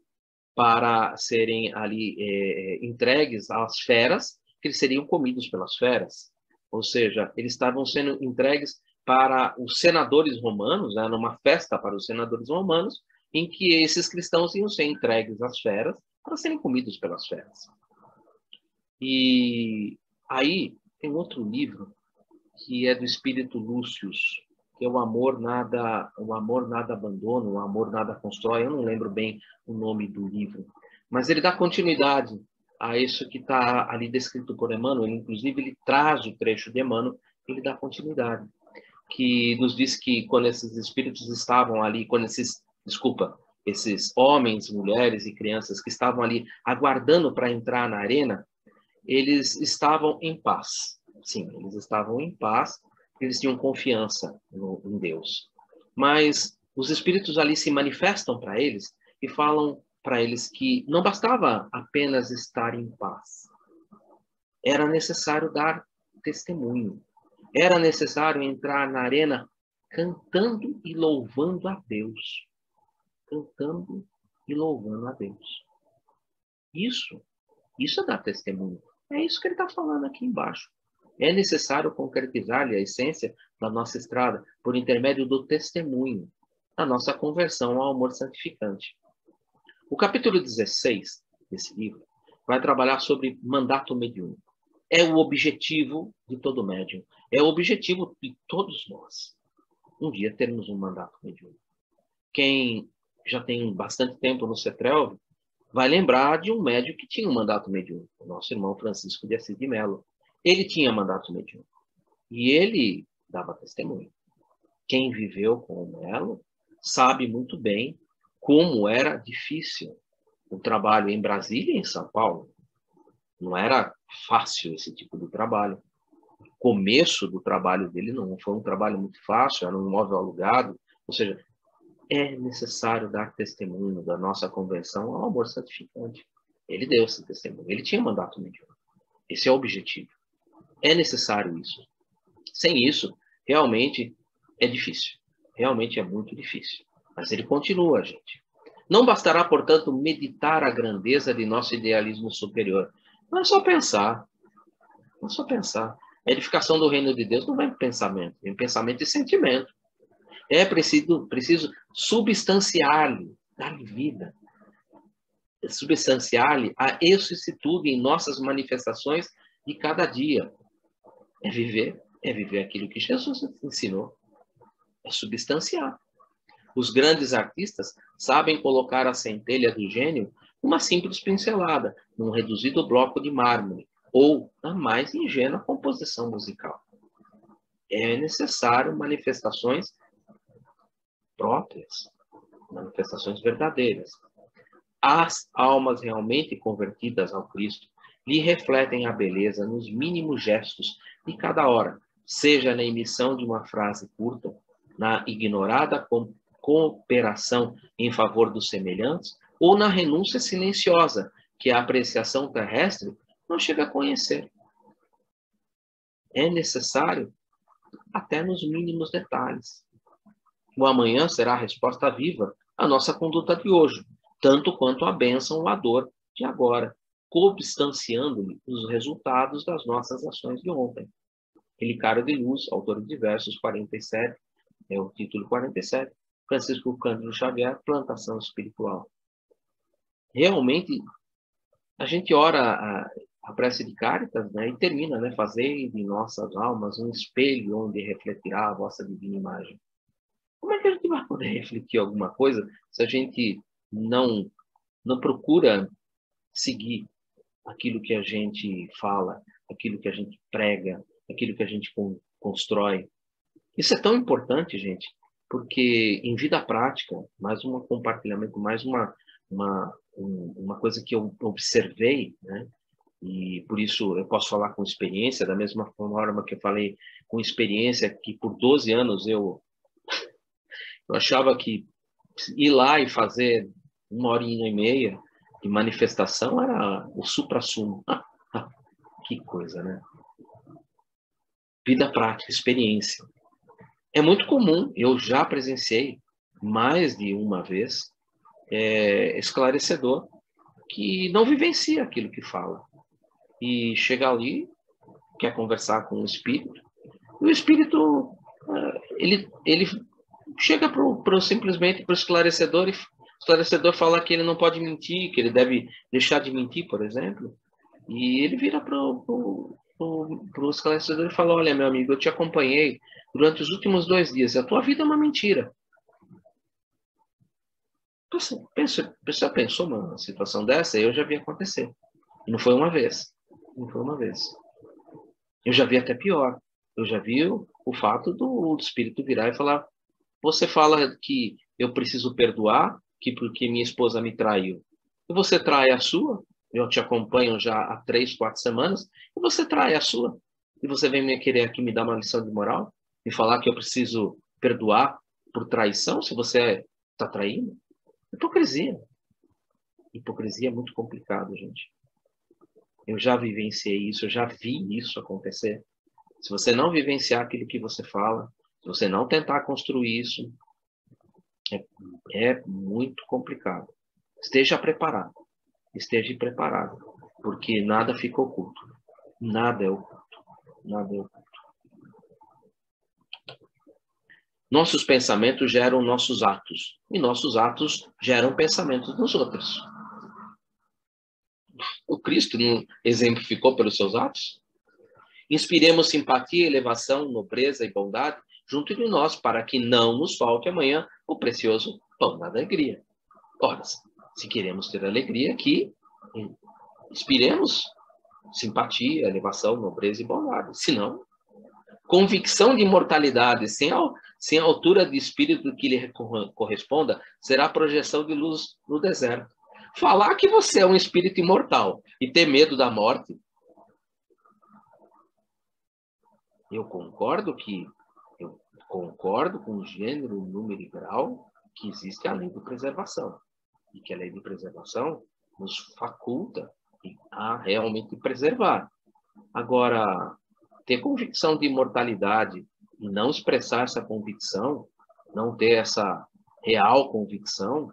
para serem ali entregues às feras, que eles seriam comidos pelas feras. Ou seja, eles estavam sendo entregues para os senadores romanos, né, numa festa para os senadores romanos, em que esses cristãos iam ser entregues às feras para serem comidos pelas feras. E aí tem outro livro que é do Espírito Lúcius, que é o amor nada abandona, o amor nada constrói. Eu não lembro bem o nome do livro, mas ele dá continuidade a isso que está ali descrito por Emmanuel. Inclusive, ele traz o trecho de Emmanuel, ele dá continuidade, que nos diz que quando esses espíritos estavam ali, esses homens, mulheres e crianças que estavam ali aguardando para entrar na arena, eles estavam em paz. Sim, eles estavam em paz, eles tinham confiança em Deus. Mas os espíritos ali se manifestam para eles e falam para eles que não bastava apenas estar em paz. Era necessário dar testemunho. Era necessário entrar na arena cantando e louvando a Deus. Cantando e louvando a Deus. Isso é dar testemunho. É isso que ele está falando aqui embaixo. É necessário concretizar-lhe a essência da nossa estrada por intermédio do testemunho, da nossa conversão ao amor santificante. O capítulo 16 desse livro vai trabalhar sobre mandato mediúnico. É o objetivo de todo médium. É o objetivo de todos nós. Um dia termos um mandato mediúnico. Quem já tem bastante tempo no CETRELV vai lembrar de um médium que tinha um mandato mediúnico, o nosso irmão Francisco de Assis de Melo. Ele tinha mandato mediúnico e ele dava testemunho. Quem viveu com o Melo sabe muito bem como era difícil o trabalho em Brasília e em São Paulo. Não era fácil esse tipo de trabalho. O começo do trabalho dele não foi um trabalho muito fácil, era um imóvel alugado, ou seja, é necessário dar testemunho da nossa conversão ao amor santificante. Ele deu esse testemunho, ele tinha mandato mediúnico. Esse é o objetivo. É necessário isso. Sem isso, realmente é difícil. Realmente é muito difícil. Mas ele continua, gente. Não bastará, portanto, meditar a grandeza de nosso idealismo superior. Não é só pensar. Não é só pensar. A edificação do reino de Deus não vem em pensamento, vem em pensamento e sentimento. É preciso substanciar-lhe, dar-lhe vida, substanciar-lhe a vicissitude em nossas manifestações de cada dia. É viver aquilo que Jesus ensinou, é substanciar. Os grandes artistas sabem colocar a centelha do gênio numa simples pincelada, num reduzido bloco de mármore, ou na mais ingênua composição musical. É necessário manifestações próprias, manifestações verdadeiras. As almas realmente convertidas ao Cristo lhe refletem a beleza nos mínimos gestos de cada hora, seja na emissão de uma frase curta, na ignorada cooperação em favor dos semelhantes, ou na renúncia silenciosa que a apreciação terrestre não chega a conhecer. É necessário até nos mínimos detalhes. O amanhã será a resposta viva à nossa conduta de hoje, tanto quanto a bênção ou a dor de agora, substanciando-lhe os resultados das nossas ações de ontem. Relicário de Luz, autor de versos 47, é o título 47, Francisco Cândido Xavier, Plantação Espiritual. Realmente, a gente ora a prece de Cáritas, né, e termina, né, fazei de nossas almas um espelho onde refletirá a vossa divina imagem. Como é que a gente vai poder refletir alguma coisa se a gente não procura seguir aquilo que a gente fala, aquilo que a gente prega, aquilo que a gente constrói? Isso é tão importante, gente, porque em vida prática, mais um compartilhamento, mais uma coisa que eu observei, né? E por isso eu posso falar com experiência, da mesma forma que eu falei com experiência, que por 12 anos eu achava que ir lá e fazer 1h30 de manifestação era o suprassumo. Que coisa, né? Vida prática, experiência. É muito comum, eu já presenciei mais de uma vez, esclarecedor, que não vivencia aquilo que fala. E chega ali, quer conversar com o espírito, e o espírito, ele chega simplesmente para o esclarecedor, e o esclarecedor fala que ele não pode mentir, que ele deve deixar de mentir, por exemplo, e ele vira para o esclarecedor e fala: olha, meu amigo, eu te acompanhei durante os últimos 2 dias, a tua vida é uma mentira. Você pensou numa situação dessa? Eu já vi acontecer. E não foi uma vez. Não foi uma vez. Eu já vi até pior. Eu já vi o fato do espírito virar e falar: você fala que eu preciso perdoar, que porque minha esposa me traiu. E você trai a sua? Eu te acompanho já há 3, 4 semanas. E você trai a sua? E você vem me querer aqui me dar uma lição de moral? Me falar que eu preciso perdoar por traição, se você está traindo? Hipocrisia. Hipocrisia é muito complicado, gente. Eu já vivenciei isso, eu já vi isso acontecer. Se você não vivenciar aquilo que você fala, se você não tentar construir isso, é muito complicado. Esteja preparado. Esteja preparado. Porque nada fica oculto. Nada é oculto. Nada é oculto. Nossos pensamentos geram nossos atos. E nossos atos geram pensamentos dos outros. O Cristo não exemplificou pelos seus atos? Inspiremos simpatia, elevação, nobreza e bondade junto de nós, para que não nos falte amanhã o precioso pão da alegria. Ora, se queremos ter alegria aqui, inspiremos simpatia, elevação, nobreza e bondade. Se não, convicção de imortalidade sem a altura de espírito que lhe corresponda será projeção de luz no deserto. Falar que você é um espírito imortal e ter medo da morte, eu concordo com o gênero, número e grau que existe a lei de preservação. E que a lei de preservação nos faculta a realmente preservar. Agora, ter convicção de imortalidade e não expressar essa convicção, não ter essa real convicção,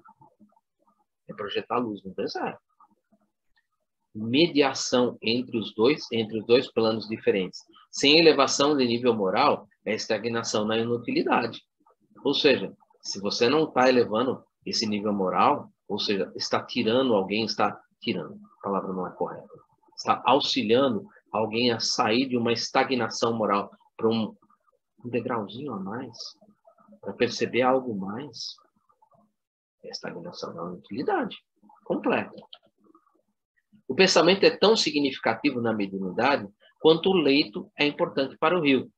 é projetar luz no deserto. Mediação entre os dois planos diferentes. Sem elevação de nível moral, é estagnação na inutilidade. Ou seja, se você não está elevando esse nível moral, ou seja, está tirando alguém, está tirando, a palavra não é correta, está auxiliando alguém a sair de uma estagnação moral para um degrauzinho a mais, para perceber algo mais, é estagnação na inutilidade completa. O pensamento é tão significativo na mediunidade quanto o leito é importante para o rio.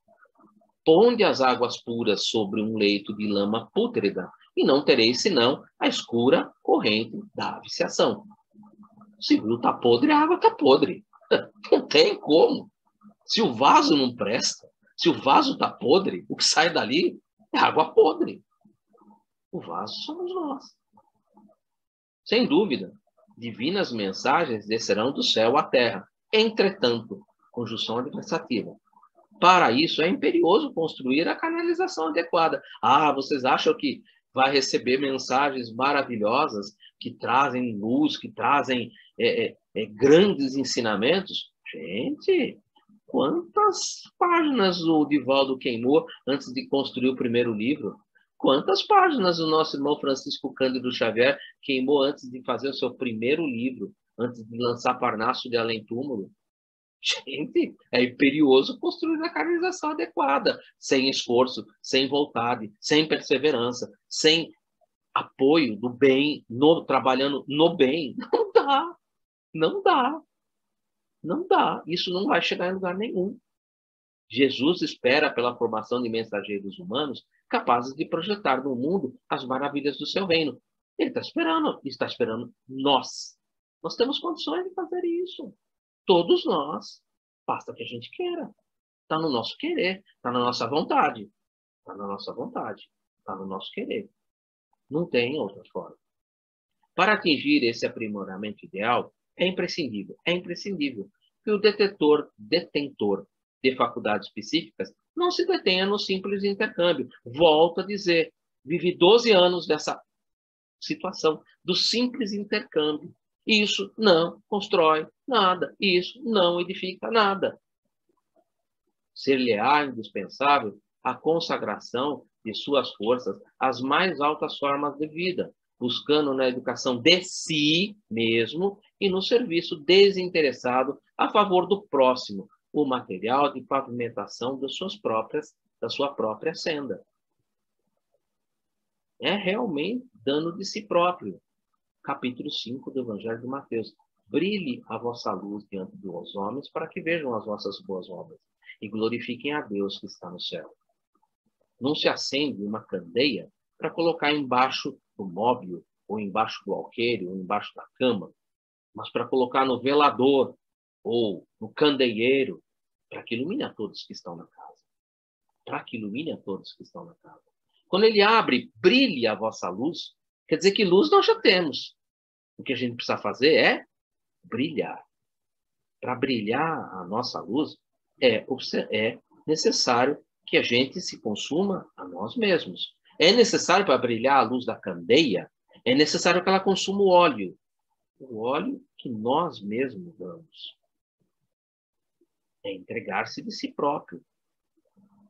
Ponde as águas puras sobre um leito de lama pútrida, e não tereis senão a escura corrente da viciação. Se o rio está podre, a água está podre. Não tem como. Se o vaso não presta, se o vaso está podre, o que sai dali é água podre. O vaso somos nós. Sem dúvida, divinas mensagens descerão do céu à terra. Entretanto, conjunção adversativa. Para isso, é imperioso construir a canalização adequada. Ah, vocês acham que vai receber mensagens maravilhosas que trazem luz, que trazem grandes ensinamentos? Gente, quantas páginas o Divaldo queimou antes de construir o primeiro livro? Quantas páginas o nosso irmão Francisco Cândido Xavier queimou antes de fazer o seu primeiro livro, antes de lançar Parnaso de Além Túmulo? Gente, é imperioso construir a canalização adequada, sem esforço, sem vontade, sem perseverança, sem apoio do bem, trabalhando no bem. Não dá, não dá, não dá. Isso não vai chegar em lugar nenhum. Jesus espera pela formação de mensageiros humanos capazes de projetar no mundo as maravilhas do seu reino. Ele está esperando nós. Nós temos condições de fazer isso. Todos nós. Basta que a gente queira. Está no nosso querer. Está na nossa vontade. Está na nossa vontade. Está no nosso querer. Não tem outra forma. Para atingir esse aprimoramento ideal, é imprescindível que o detentor de faculdades específicas não se detenha no simples intercâmbio. Volto a dizer, vivi 12 anos dessa situação, do simples intercâmbio. Isso não constrói nada. Isso não edifica nada. Ser-lhe-á indispensável a consagração de suas forças às mais altas formas de vida, buscando na educação de si mesmo e no serviço desinteressado a favor do próximo, o material de pavimentação da sua própria senda. É realmente dano de si próprio. Capítulo 5 do Evangelho de Mateus. Brilhe a vossa luz diante dos homens para que vejam as vossas boas obras e glorifiquem a Deus que está no céu. Não se acende uma candeia para colocar embaixo do móbil, ou embaixo do alqueire, ou embaixo da cama, mas para colocar no velador ou no candeeiro, para que ilumine a todos que estão na casa. Para que ilumine a todos que estão na casa. Quando ele abre, brilhe a vossa luz, quer dizer que luz nós já temos. O que a gente precisa fazer é brilhar. Para brilhar a nossa luz, é necessário que a gente se consuma a nós mesmos. É necessário, para brilhar a luz da candeia, é necessário que ela consuma o óleo. O óleo que nós mesmos damos. É entregar-se de si próprio.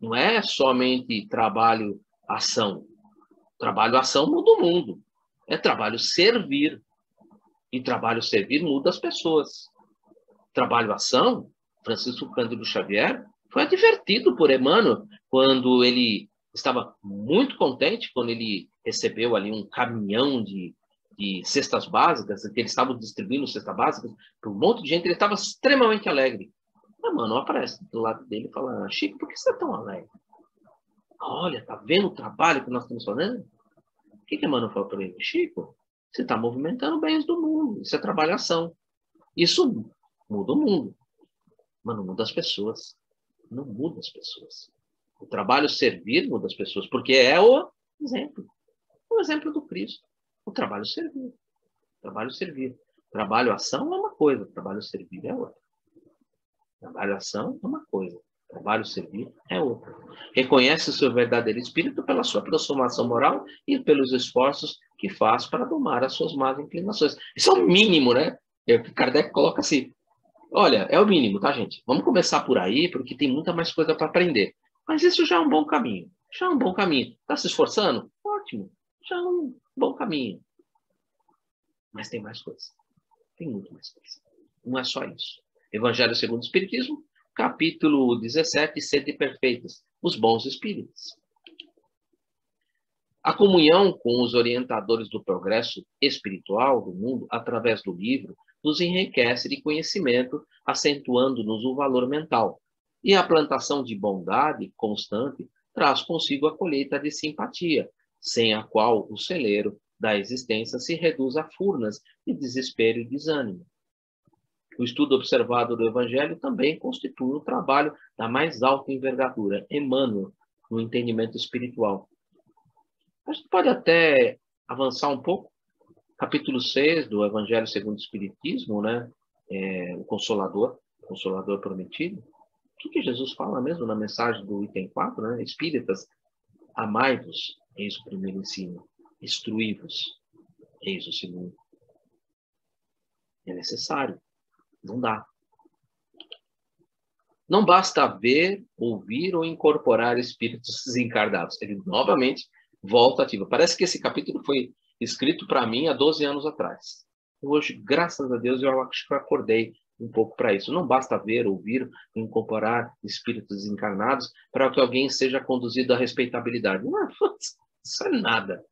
Não é somente trabalho-ação. Trabalho-ação muda o mundo. É trabalho-servir. E trabalho-servir muda as pessoas. Trabalho-ação, Francisco Cândido Xavier foi advertido por Emmanuel quando ele estava muito contente, quando ele recebeu ali um caminhão de cestas básicas, que eles estavam distribuindo cestas básicas para um monte de gente, ele estava extremamente alegre. Emmanuel aparece do lado dele e fala: Chico, por que você é tão alegre? Olha, tá vendo o trabalho que nós estamos fazendo? O que Emmanuel falou para ele? Chico, você está movimentando bens do mundo, isso é trabalhação. Isso muda o mundo, mas não muda as pessoas. Não muda as pessoas. O trabalho servir muda as pessoas, porque é o exemplo do Cristo. O trabalho servir. Trabalho servir. Trabalho-ação é uma coisa, trabalho servir é outra. Trabalho-ação é uma coisa, trabalho servir é outra. Reconhece o seu verdadeiro espírito pela sua transformação moral e pelos esforços que faz para domar as suas más inclinações. Isso é o mínimo, né? Kardec coloca assim, Olha, é o mínimo, tá, gente? Vamos começar por aí, porque tem muita mais coisa para aprender. Mas isso já é um bom caminho. Já é um bom caminho. Está se esforçando? Ótimo. Já é um bom caminho. Mas tem mais coisa. Tem muito mais coisa. Não é só isso. Evangelho segundo o Espiritismo, capítulo 17, Sede Perfeitas, os bons espíritos. A comunhão com os orientadores do progresso espiritual do mundo, através do livro, nos enriquece de conhecimento, acentuando-nos o valor mental. E a plantação de bondade constante traz consigo a colheita de simpatia, sem a qual o celeiro da existência se reduz a furnas de desespero e desânimo. O estudo observado do Evangelho também constitui um trabalho da mais alta envergadura, Emmanuel, no entendimento espiritual. A gente pode até avançar um pouco. Capítulo 6 do Evangelho segundo o Espiritismo, né? O Consolador prometido. O que Jesus fala mesmo na mensagem do item 4, né? Espíritas, amai-vos, eis o primeiro ensino. Instruí-vos, eis o segundo. É necessário. Não dá. Não basta ver, ouvir ou incorporar espíritos desencarnados. Ele novamente volta ativo. Parece que esse capítulo foi escrito para mim há 12 anos atrás. Hoje, graças a Deus, eu acho que eu acordei um pouco para isso. Não basta ver, ouvir, incorporar espíritos desencarnados para que alguém seja conduzido à respeitabilidade. Não, isso é nada.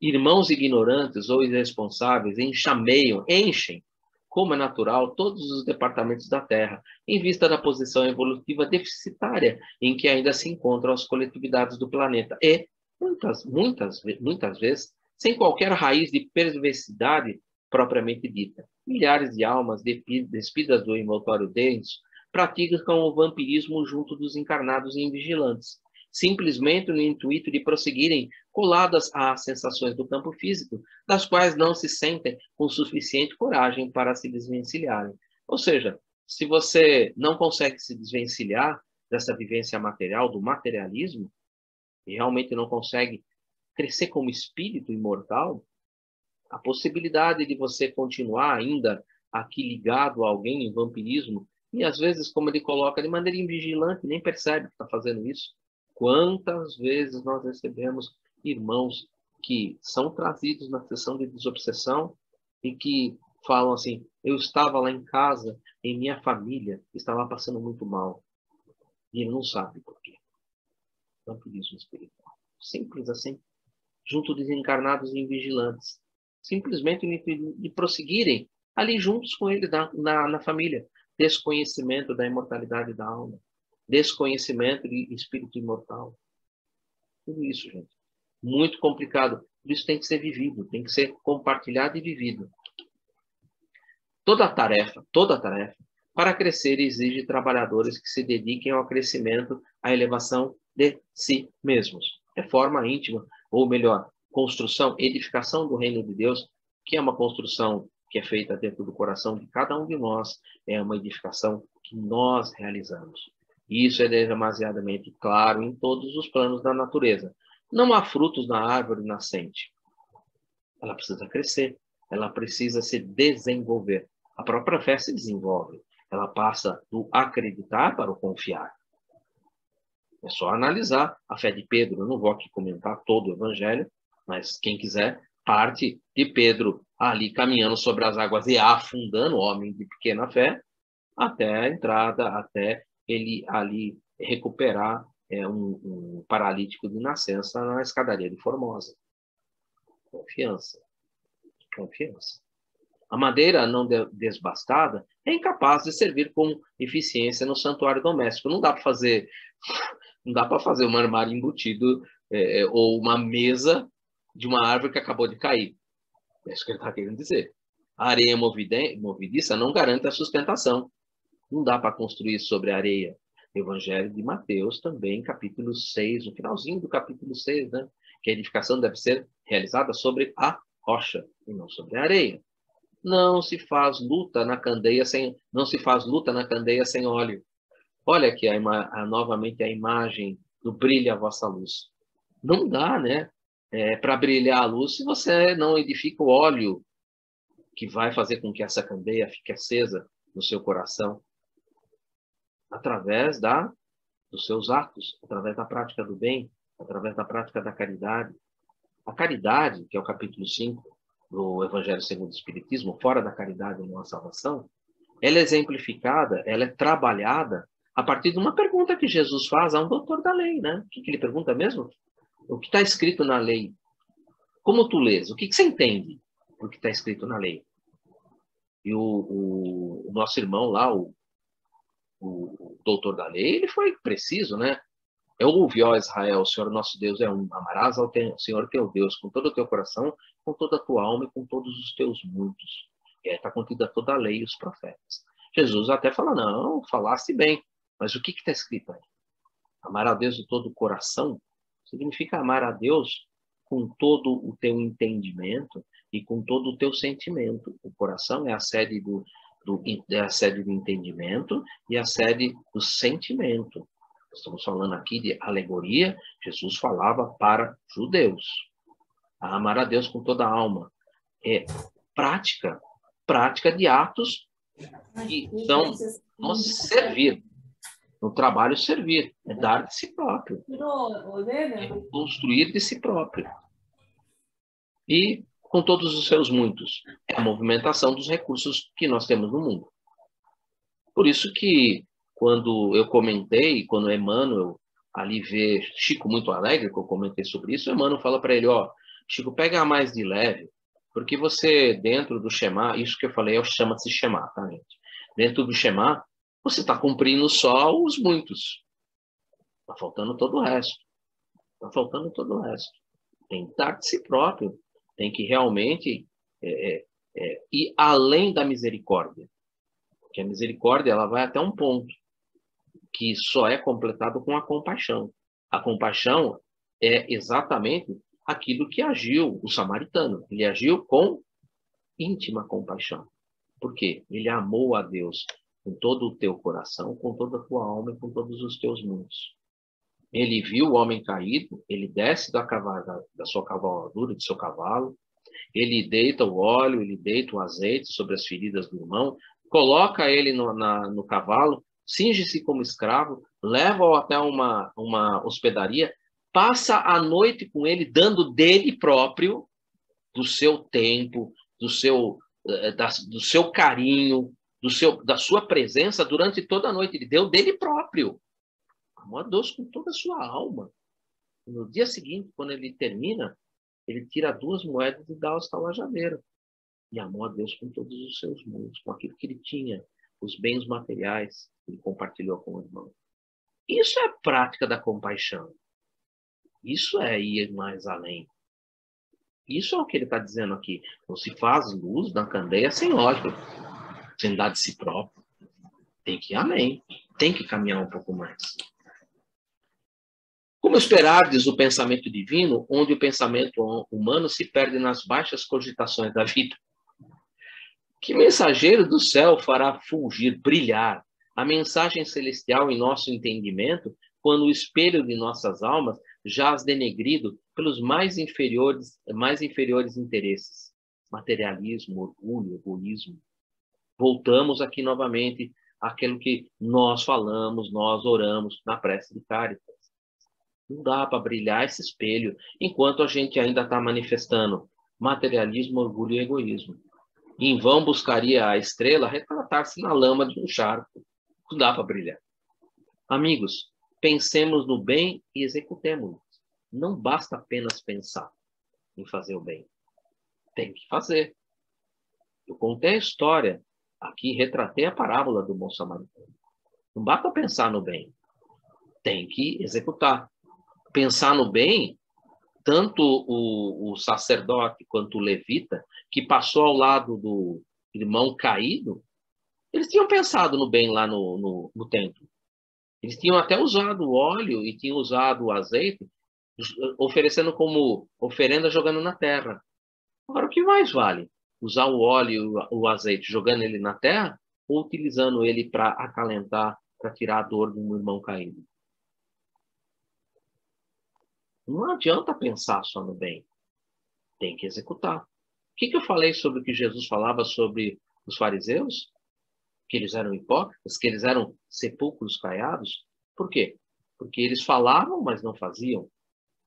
Irmãos ignorantes ou irresponsáveis enchem, como é natural, todos os departamentos da Terra, em vista da posição evolutiva deficitária em que ainda se encontram as coletividades do planeta. E, muitas vezes, sem qualquer raiz de perversidade propriamente dita. Milhares de almas despidas do envoltório denso praticam o vampirismo junto dos encarnados e invigilantes, simplesmente no intuito de prosseguirem coladas às sensações do campo físico, das quais não se sentem com suficiente coragem para se desvencilharem. Ou seja, se você não consegue se desvencilhar dessa vivência material, do materialismo, e realmente não consegue crescer como espírito imortal, a possibilidade de você continuar ainda aqui ligado a alguém em vampirismo, e às vezes, como ele coloca, de maneira invigilante, nem percebe que está fazendo isso. Quantas vezes nós recebemos irmãos que são trazidos na sessão de desobsessão e que falam assim: eu estava lá em casa, em minha família, estava passando muito mal. E ele não sabe por quê. Vampirismo espiritual. Simples assim. Junto de desencarnados e invigilantes. Simplesmente de prosseguirem ali juntos com ele na família. Desconhecimento da imortalidade da alma. Desconhecimento de espírito imortal. Tudo isso, gente. Muito complicado. Isso tem que ser vivido, tem que ser compartilhado e vivido. Toda tarefa, para crescer exige trabalhadores que se dediquem ao crescimento, à elevação de si mesmos. Reforma íntima, ou melhor, construção, edificação do reino de Deus, que é uma construção que é feita dentro do coração de cada um de nós, é uma edificação que nós realizamos. E isso é demasiadamente claro em todos os planos da natureza. Não há frutos na árvore nascente. Ela precisa crescer, ela precisa se desenvolver. A própria fé se desenvolve. Ela passa do acreditar para o confiar. É só analisar a fé de Pedro. Eu não vou aqui comentar todo o evangelho, mas quem quiser, parte de Pedro ali caminhando sobre as águas e afundando, homem de pequena fé, até a entrada, até ele ali recuperar um paralítico de nascença na escadaria de Formosa. Confiança. A madeira não desbastada é incapaz de servir com eficiência no santuário doméstico. Não dá para fazer um armário embutido ou uma mesa de uma árvore que acabou de cair. É isso que ele está querendo dizer. A areia movediça não garante a sustentação. Não dá para construir sobre a areia. Evangelho de Mateus também, capítulo 6, no finalzinho do capítulo 6, né? Que a edificação deve ser realizada sobre a rocha e não sobre a areia. Não se faz luta na candeia sem óleo. Olha aqui novamente a imagem do brilha a vossa luz. Não dá, né? Para brilhar a luz se você não edifica o óleo que vai fazer com que essa candeia fique acesa. no seu coração? Através dos seus atos, através da prática do bem, através da prática da caridade. A caridade, que é o capítulo 5 do Evangelho segundo o Espiritismo, fora da caridade não há salvação, ela é exemplificada, ela é trabalhada a partir de uma pergunta que Jesus faz a um doutor da lei, né? O que ele pergunta mesmo? O que está escrito na lei? Como tu lês? O que você entende do que está escrito na lei? E o nosso irmão lá, o doutor da lei, ele foi preciso, né? Ouve, ó Israel, o Senhor nosso Deus é um. Amarás ao Senhor teu Deus com todo o teu coração, com toda a tua alma e com todos os teus muitos. E aí está contida toda a lei e os profetas. Jesus até fala, não, falaste bem. Mas o que está escrito aí? Amar a Deus de todo o coração significa amar a Deus com todo o teu entendimento e com todo o teu sentimento. O coração é a sede é a sede do entendimento e a sede do sentimento. Estamos falando aqui de alegoria. Jesus falava para judeus. Amar a Deus com toda a alma. É prática de atos que são nos servir. No trabalho, servir. É dar de si próprio. É construir de si próprio. E com todos os seus muitos. É a movimentação dos recursos que nós temos no mundo. Por isso que, quando eu comentei, quando Emmanuel ali vê Chico muito alegre, que eu comentei sobre isso, Emmanuel fala para ele, ó, Chico, pega mais de leve, porque você, dentro do Shema, isso que eu falei, chama-se Shema, tá, gente? Dentro do Shema, você está cumprindo só os muitos. Está faltando todo o resto. Está faltando todo o resto. Tem que dar de si próprio. Tem que realmente ir além da misericórdia. Porque a misericórdia ela vai até um ponto que só é completado com a compaixão. A compaixão é exatamente aquilo que agiu o samaritano. Ele agiu com íntima compaixão. Por quê? Ele amou a Deus com todo o teu coração, com toda a tua alma e com todos os teus mundos. Ele viu o homem caído, ele desce da sua cavalgadura, do seu cavalo, ele deita o óleo, ele deita o azeite sobre as feridas do irmão, coloca ele no cavalo, cinge-se como escravo, leva-o até uma hospedaria, passa a noite com ele, dando dele próprio, do seu tempo, do seu carinho, da sua presença durante toda a noite. Ele deu dele próprio. Amou a Deus com toda a sua alma. No dia seguinte, quando ele termina, ele tira 2 moedas e dá aos talajadeiros. E amou a Deus com todos os seus mundos, com aquilo que ele tinha, os bens materiais que ele compartilhou com o irmão. Isso é a prática da compaixão. Isso é ir mais além. Isso é o que ele está dizendo aqui. Não se faz luz na candeia sem óleo, sem dar de si próprio. Tem que ir além. Tem que caminhar um pouco mais. Como esperardes o pensamento divino, onde o pensamento humano se perde nas baixas cogitações da vida? Que mensageiro do céu fará fulgir, brilhar a mensagem celestial em nosso entendimento, quando o espelho de nossas almas jaz denegrido pelos mais inferiores interesses? Materialismo, orgulho, egoísmo. Voltamos aqui novamente àquilo que nós falamos, nós oramos na prece de Cáritas. Não dá para brilhar esse espelho enquanto a gente ainda está manifestando materialismo, orgulho e egoísmo. Em vão buscaria a estrela retratar-se na lama de um charco. Não dá para brilhar. Amigos, pensemos no bem e executemos. Não basta apenas pensar em fazer o bem. Tem que fazer. Eu contei a história. Aqui retratei a parábola do bom samaritano. Não basta pensar no bem. Tem que executar. Pensar no bem, tanto o sacerdote quanto o levita, que passou ao lado do irmão caído, eles tinham pensado no bem lá no templo. Eles tinham até usado o óleo e tinham usado o azeite, oferecendo como oferenda jogando na terra. Agora, o que mais vale? Usar o óleo e o azeite jogando ele na terra ou utilizando ele para acalentar, para tirar a dor de um irmão caído? Não adianta pensar só no bem. Tem que executar. O que eu falei sobre o que Jesus falava sobre os fariseus? Que eles eram hipócritas, que eles eram sepulcros caiados. Por quê? Porque eles falavam, mas não faziam.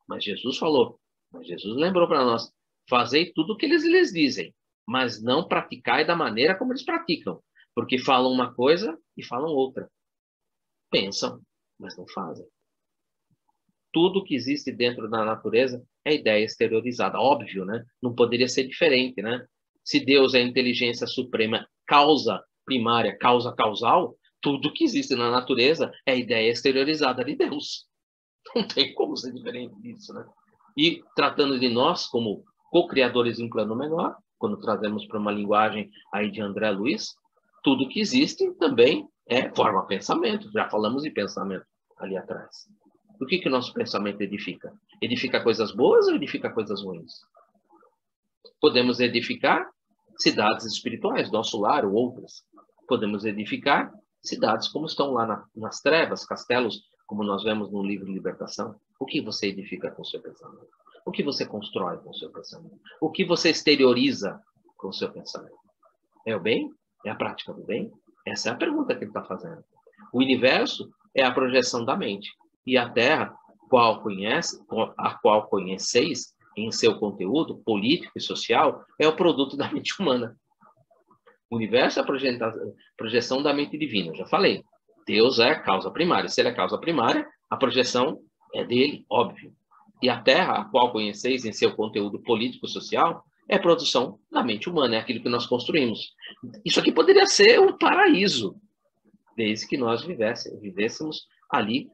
Mas Jesus falou, mas Jesus lembrou para nós, fazei tudo o que eles lhes dizem, mas não praticai da maneira como eles praticam, porque falam uma coisa e falam outra. Pensam, mas não fazem. Tudo que existe dentro da natureza é ideia exteriorizada. Óbvio, né? Não poderia ser diferente, né? Se Deus é a inteligência suprema, causa primária, causa causal, tudo que existe na natureza é ideia exteriorizada de Deus. Não tem como ser diferente disso, né? E tratando de nós como co-criadores em plano menor, quando trazemos para uma linguagem aí de André Luiz, tudo que existe também forma pensamento. Já falamos de pensamento ali atrás. O que o nosso pensamento edifica? Edifica coisas boas ou edifica coisas ruins? Podemos edificar cidades espirituais, nosso lar ou outras. Podemos edificar cidades como estão lá nas trevas, castelos, como nós vemos no livro Libertação. O que você edifica com o seu pensamento? O que você constrói com o seu pensamento? O que você exterioriza com o seu pensamento? É o bem? É a prática do bem? Essa é a pergunta que ele está fazendo. O universo é a projeção da mente. E a Terra, a qual conheceis em seu conteúdo político e social, é o produto da mente humana. O universo é a projeção da mente divina. Eu já falei. Deus é a causa primária. Se ele é a causa primária, a projeção é dele, óbvio. E a Terra, a qual conheceis em seu conteúdo político e social, é a produção da mente humana, é aquilo que nós construímos. Isso aqui poderia ser um paraíso, desde que nós vivêssemos ali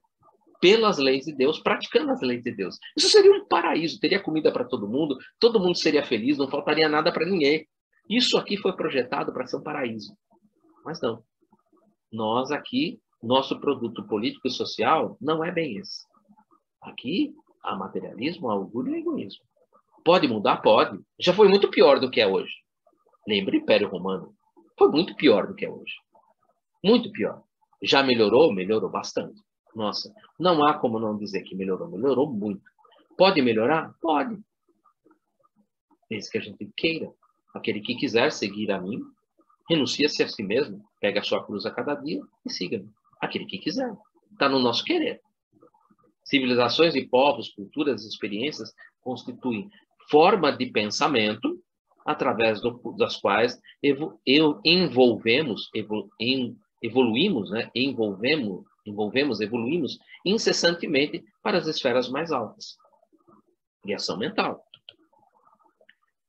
pelas leis de Deus, praticando as leis de Deus. Isso seria um paraíso, teria comida para todo mundo seria feliz, não faltaria nada para ninguém. Isso aqui foi projetado para ser um paraíso. Mas não. Nós aqui, nosso produto político e social não é bem esse. Aqui, há materialismo, há orgulho e egoísmo. Pode mudar? Pode. Já foi muito pior do que é hoje. Lembra o Império Romano? Foi muito pior do que é hoje. Muito pior. Já melhorou? Melhorou bastante. Nossa, não há como não dizer que melhorou. Melhorou muito. Pode melhorar? Pode. Desde que a gente queira. Aquele que quiser seguir a mim, renuncia-se a si mesmo, pega a sua cruz a cada dia e siga-me. Aquele que quiser. Está no nosso querer. Civilizações e povos, culturas e experiências constituem forma de pensamento através das quais evoluímos, né? Evoluímos incessantemente para as esferas mais altas. Criação mental.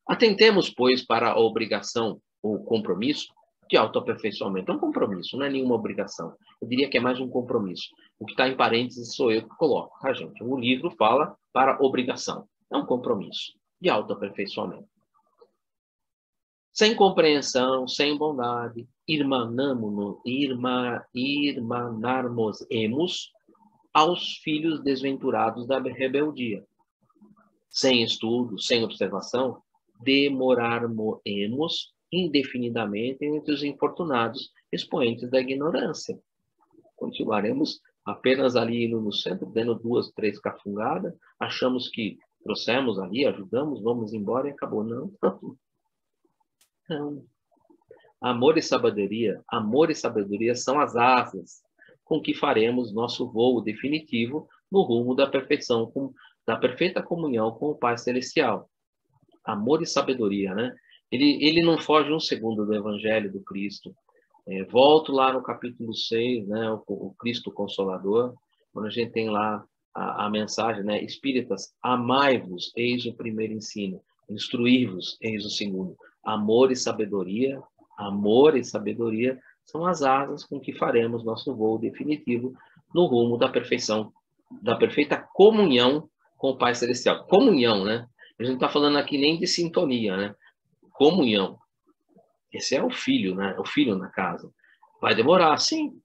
Atentemos, pois, para a obrigação ou compromisso de autoaperfeiçoamento. É um compromisso, não é nenhuma obrigação. Eu diria que é mais um compromisso. O que está em parênteses sou eu que coloco, tá, gente? O livro fala para obrigação. É um compromisso de autoaperfeiçoamento. Sem compreensão, sem bondade, irmanarmos aos filhos desventurados da rebeldia. Sem estudo, sem observação, demorarmos indefinidamente entre os infortunados expoentes da ignorância. Continuaremos apenas ali no centro, dando 2, 3 cafungadas, achamos que trouxemos ali, ajudamos, vamos embora e acabou. Não. Não. Amor e sabedoria são as asas com que faremos nosso voo definitivo no rumo da perfeição, da perfeita comunhão com o Pai Celestial. Amor e sabedoria, né? Ele não foge um segundo do Evangelho do Cristo. Volto lá no capítulo 6, né? O Cristo Consolador, quando a gente tem lá a mensagem, né? Espíritas, amai-vos, eis o primeiro ensino. Instruir-vos, eis o segundo. Amor e sabedoria são as asas com que faremos nosso voo definitivo no rumo da perfeição, da perfeita comunhão com o Pai Celestial. Comunhão, né? A gente não está falando aqui nem de sintonia, né? Comunhão. Esse é o filho, né? O filho na casa. Vai demorar, sim,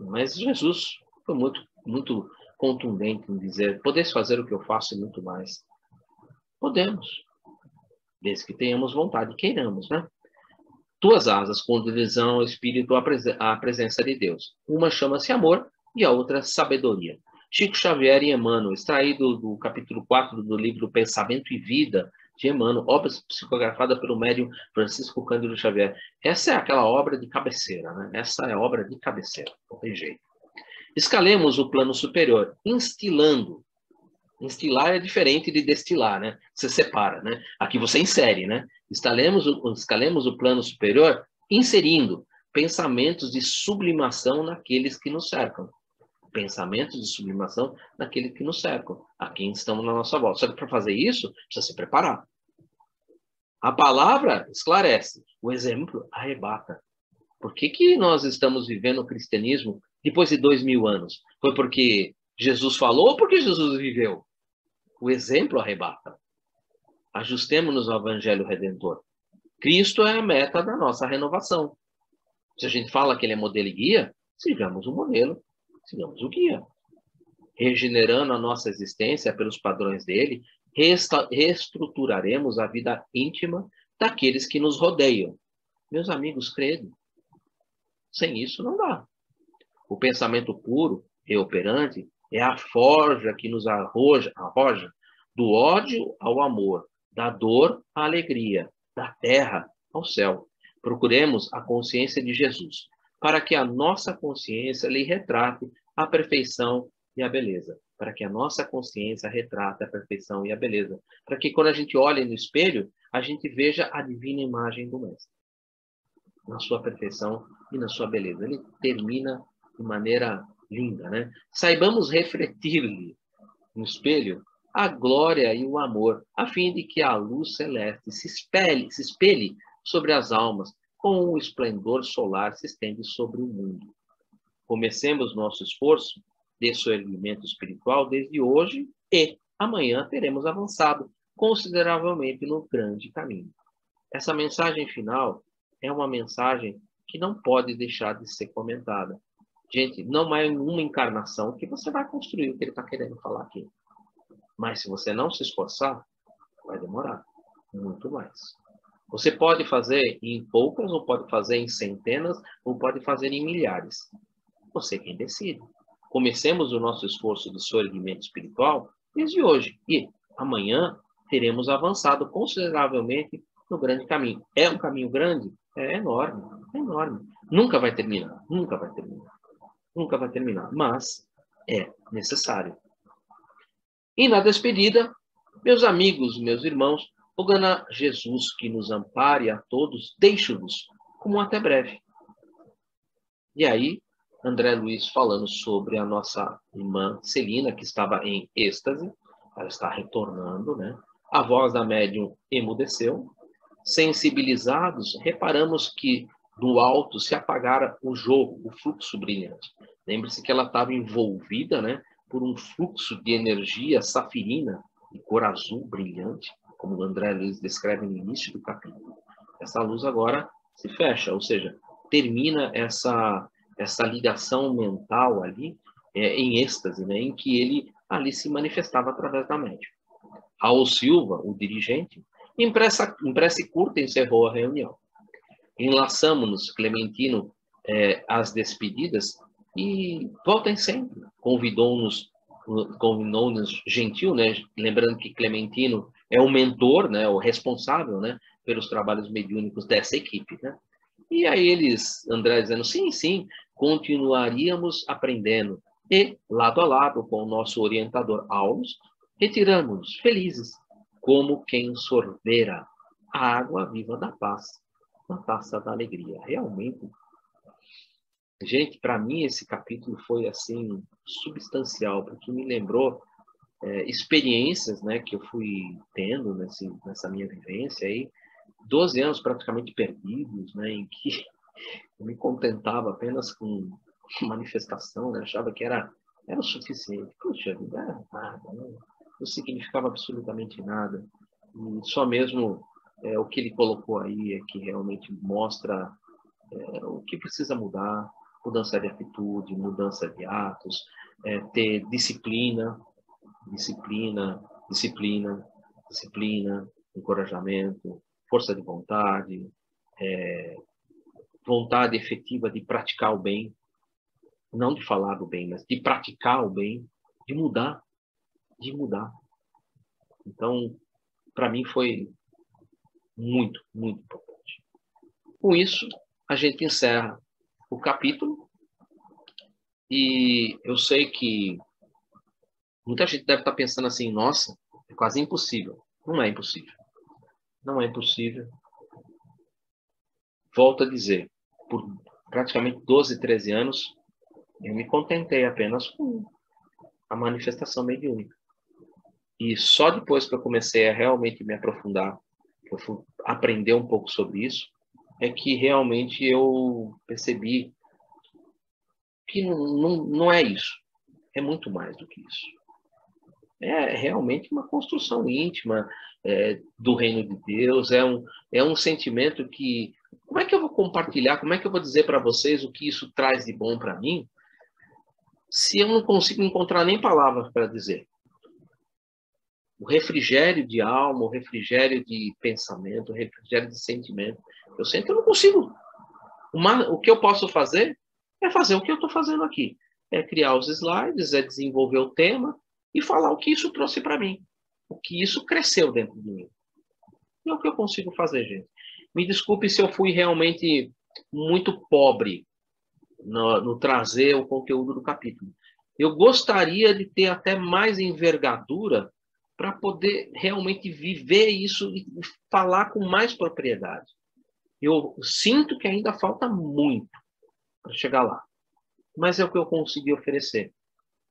mas Jesus foi muito contundente em dizer: podeis fazer o que eu faço e muito mais. Podemos, desde que tenhamos vontade e queiramos, né? Duas asas conduzem ao espírito à presença de Deus. Uma chama-se amor e a outra sabedoria. Chico Xavier e Emmanuel, extraído do capítulo 4 do livro Pensamento e Vida, de Emmanuel, obra psicografada pelo médium Francisco Cândido Xavier. Essa é aquela obra de cabeceira, né? Essa é a obra de cabeceira, não tem jeito. Escalemos o plano superior, instilando. Instilar é diferente de destilar, né? Você separa, né? Aqui você insere, né? Escalemos o plano superior, inserindo pensamentos de sublimação naqueles que nos cercam. Pensamentos de sublimação naqueles que nos cercam. Aqui estamos na nossa volta. Só que para fazer isso, precisa se preparar. A palavra esclarece, o exemplo arrebata. Por que nós estamos vivendo o cristianismo depois de 2000 anos? Foi porque Jesus falou ou porque Jesus viveu? O exemplo arrebata. Ajustemos-nos ao Evangelho Redentor. Cristo é a meta da nossa renovação. Se a gente fala que ele é modelo e guia, sigamos o modelo, sigamos o guia. Regenerando a nossa existência pelos padrões dele, reestruturaremos a vida íntima daqueles que nos rodeiam. Meus amigos, credo. Sem isso não dá. O pensamento puro e operante é a forja que nos arroja do ódio ao amor, da dor à alegria, da terra ao céu. Procuremos a consciência de Jesus, para que a nossa consciência lhe retrate a perfeição e a beleza. Para que a nossa consciência retrate a perfeição e a beleza. Para que quando a gente olhe no espelho, a gente veja a divina imagem do Mestre. Na sua perfeição e na sua beleza. Ele termina de maneira linda, né? Saibamos refletir-lhe no espelho a glória e o amor, a fim de que a luz celeste se espelhe sobre as almas, como o esplendor solar se estende sobre o mundo. Comecemos nosso esforço de soerguimento espiritual desde hoje e amanhã teremos avançado consideravelmente no grande caminho. Essa mensagem final é uma mensagem que não pode deixar de ser comentada. Gente, não é em uma encarnação que você vai construir o que ele está querendo falar aqui. Mas se você não se esforçar, vai demorar muito mais. Você pode fazer em poucas, ou pode fazer em centenas, ou pode fazer em milhares. Você quem decide. Comecemos o nosso esforço de soerguimento espiritual desde hoje. E amanhã teremos avançado consideravelmente no grande caminho. É um caminho grande? É enorme, é enorme. Nunca vai terminar, nunca vai terminar. Nunca vai terminar, mas é necessário. E na despedida, meus amigos, meus irmãos, rogando a Jesus que nos ampare a todos, deixo-vos como até breve. E aí, André Luiz falando sobre a nossa irmã Celina, que estava em êxtase, ela está retornando, né? A voz da médium emudeceu. Sensibilizados, reparamos que do alto se apagara o jogo, o fluxo brilhante. Lembre-se que ela estava envolvida, né, por um fluxo de energia safirina, de cor azul brilhante, como o André Luiz descreve no início do capítulo. Essa luz agora se fecha, ou seja, termina essa ligação mental ali, em êxtase, né, em que ele ali se manifestava através da médium. Raul Silva, o dirigente, em prece curta encerrou a reunião. Enlaçamos-nos, Clementino, às despedidas e voltem sempre. Convidou-nos gentil, né? Lembrando que Clementino é o mentor, né? O responsável, né? Pelos trabalhos mediúnicos dessa equipe, né? E aí eles, André, dizendo, sim, continuaríamos aprendendo. E, lado a lado com o nosso orientador Aulos, retiramos-nos felizes, como quem sorvera a água viva da paz, na taça da alegria. Realmente, gente, para mim esse capítulo foi assim substancial, porque me lembrou experiências, né, que eu fui tendo nessa minha vivência aí, 12 anos praticamente perdidos, né, em que eu me contentava apenas com manifestação, né, achava que era o suficiente. Puxa, não era nada, não significava absolutamente nada. E só mesmo o que ele colocou aí é que realmente mostra o que precisa mudar, mudança de atitude, mudança de atos, ter disciplina, encorajamento, força de vontade, vontade efetiva de praticar o bem, não de falar do bem, mas de praticar o bem, de mudar. Então, para mim foi muito, muito importante. Com isso, a gente encerra o capítulo e eu sei que muita gente deve estar pensando assim, nossa, é quase impossível. Não é impossível. Não é impossível. Volto a dizer, por praticamente 12, 13 anos, eu me contentei apenas com a manifestação mediúnica. E só depois que eu comecei a realmente me aprofundar, que eu fui aprender um pouco sobre isso, é que realmente eu percebi que não é isso. É muito mais do que isso. É realmente uma construção íntima do reino de Deus, é um sentimento que... Como é que eu vou compartilhar, como é que eu vou dizer para vocês o que isso traz de bom para mim, se eu não consigo encontrar nem palavras para dizer? O refrigério de alma, o refrigério de pensamento, o refrigério de sentimento. Eu sinto que eu não consigo. O que eu posso fazer é fazer o que eu estou fazendo aqui. É criar os slides, é desenvolver o tema e falar o que isso trouxe para mim. O que isso cresceu dentro de mim. É o que eu consigo fazer, gente. Me desculpe se eu fui realmente muito pobre no trazer o conteúdo do capítulo. Eu gostaria de ter até mais envergadura para poder realmente viver isso e falar com mais propriedade. Eu sinto que ainda falta muito para chegar lá, mas é o que eu consegui oferecer.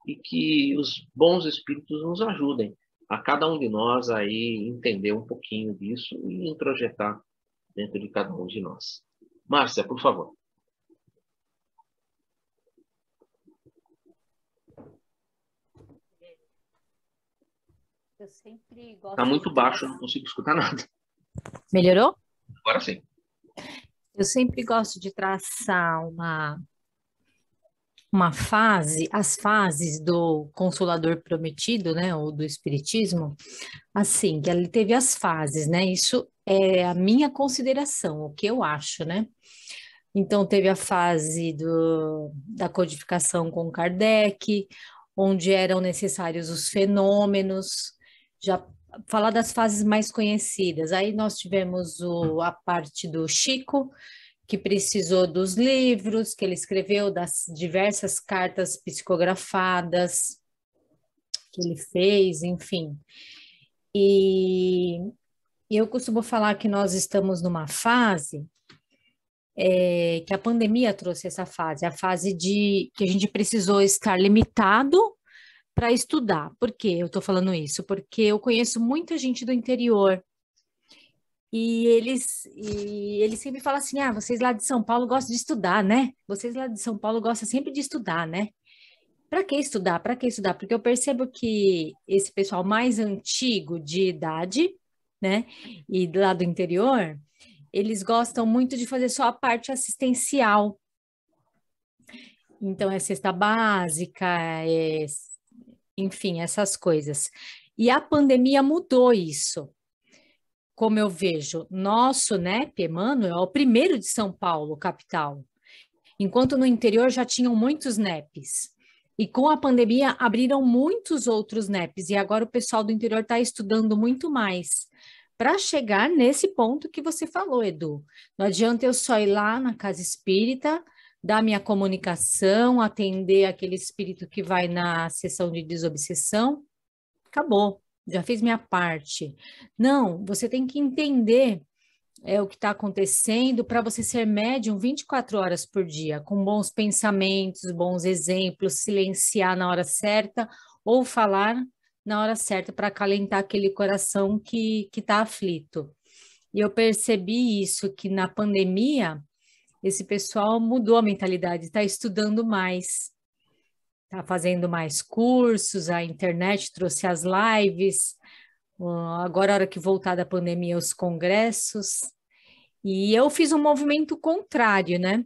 E que os bons espíritos nos ajudem a cada um de nós aí entender um pouquinho disso e introjetar dentro de cada um de nós. Márcia, por favor. Eu sempre gosto Está muito de baixo, traçar. não consigo escutar nada. Melhorou? Agora sim. Eu sempre gosto de traçar uma fase, as fases do Consolador Prometido, né, ou do Espiritismo, assim, que ele teve as fases, né? Isso é a minha consideração, o que eu acho, né? Então, teve a fase da codificação com Kardec, onde eram necessários os fenômenos, já falar das fases mais conhecidas. Aí nós tivemos a parte do Chico, que precisou dos livros que ele escreveu, das diversas cartas psicografadas que ele fez, enfim. E eu costumo falar que nós estamos numa fase que a pandemia trouxe essa fase, a fase de que a gente precisou estar limitado para estudar. Por que eu estou falando isso? Porque eu conheço muita gente do interior e eles sempre falam assim: ah, vocês lá de São Paulo gostam de estudar, né? Vocês lá de São Paulo gostam sempre de estudar, né? Para que estudar? Para que estudar? Porque eu percebo que esse pessoal mais antigo de idade, né, e lá do interior, eles gostam muito de fazer só a parte assistencial. Então, é cesta básica, enfim, essas coisas. E a pandemia mudou isso. Como eu vejo, nosso NEP, Emmanuel, é o primeiro de São Paulo, capital. Enquanto no interior já tinham muitos NEPs. E com a pandemia abriram muitos outros NEPs. E agora o pessoal do interior está estudando muito mais. Para chegar nesse ponto que você falou, Edu. Não adianta eu só ir lá na casa espírita, dar minha comunicação, atender aquele espírito que vai na sessão de desobsessão. Acabou, já fiz minha parte. Não, você tem que entender o que está acontecendo para você ser médium 24 horas por dia, com bons pensamentos, bons exemplos, silenciar na hora certa ou falar na hora certa para acalentar aquele coração que está aflito. E eu percebi isso, que na pandemia, esse pessoal mudou a mentalidade, está estudando mais, está fazendo mais cursos, a internet trouxe as lives, agora, a hora que voltar da pandemia, os congressos. E eu fiz um movimento contrário, né?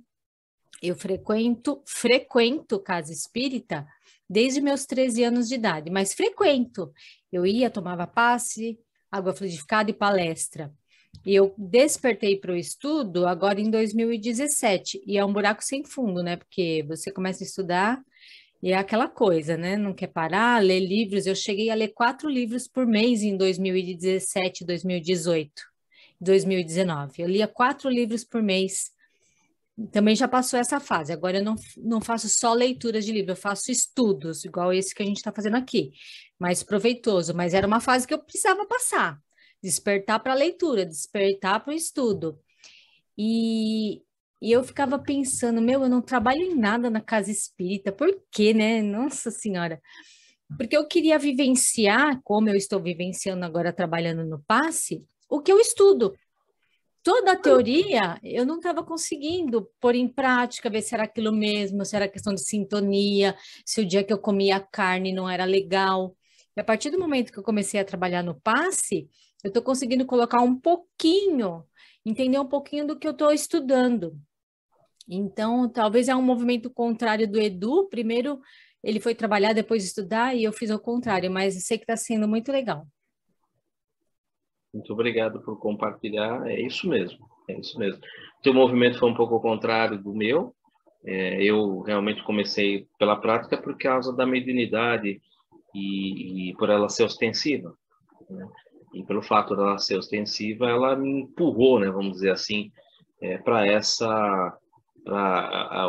Eu frequento casa espírita desde meus 13 anos de idade, mas frequento. Eu ia, tomava passe, água fluidificada e palestra. E eu despertei para o estudo agora em 2017, e é um buraco sem fundo, né? Porque você começa a estudar E é aquela coisa, né? Não quer parar, ler livros. Eu cheguei a ler 4 livros por mês em 2017, 2018, 2019. Eu lia 4 livros por mês. Também já passou essa fase. Agora eu não faço só leituras de livro, eu faço estudos, igual esse que a gente está fazendo aqui. Mais proveitoso, mas era uma fase que eu precisava passar. Despertar para a leitura, despertar para o estudo. E, e eu ficava pensando, meu, eu não trabalho em nada na casa espírita, por quê, né? Nossa Senhora. Porque eu queria vivenciar, como eu estou vivenciando agora trabalhando no passe, o que eu estudo. Toda a teoria eu não estava conseguindo pôr em prática, ver se era aquilo mesmo, se era questão de sintonia, se o dia que eu comia carne não era legal. E a partir do momento que eu comecei a trabalhar no passe, eu estou conseguindo colocar um pouquinho, entender um pouquinho do que eu estou estudando. Então, talvez é um movimento contrário do Edu. Primeiro ele foi trabalhar, depois estudar, e eu fiz o contrário, mas eu sei que está sendo muito legal. Muito obrigado por compartilhar. É isso mesmo, é isso mesmo. O teu movimento foi um pouco ao contrário do meu. Eu realmente comecei pela prática por causa da mediunidade e por ela ser ostensiva, né? E pelo fato dela ser ostensiva, ela me empurrou, né, vamos dizer assim, para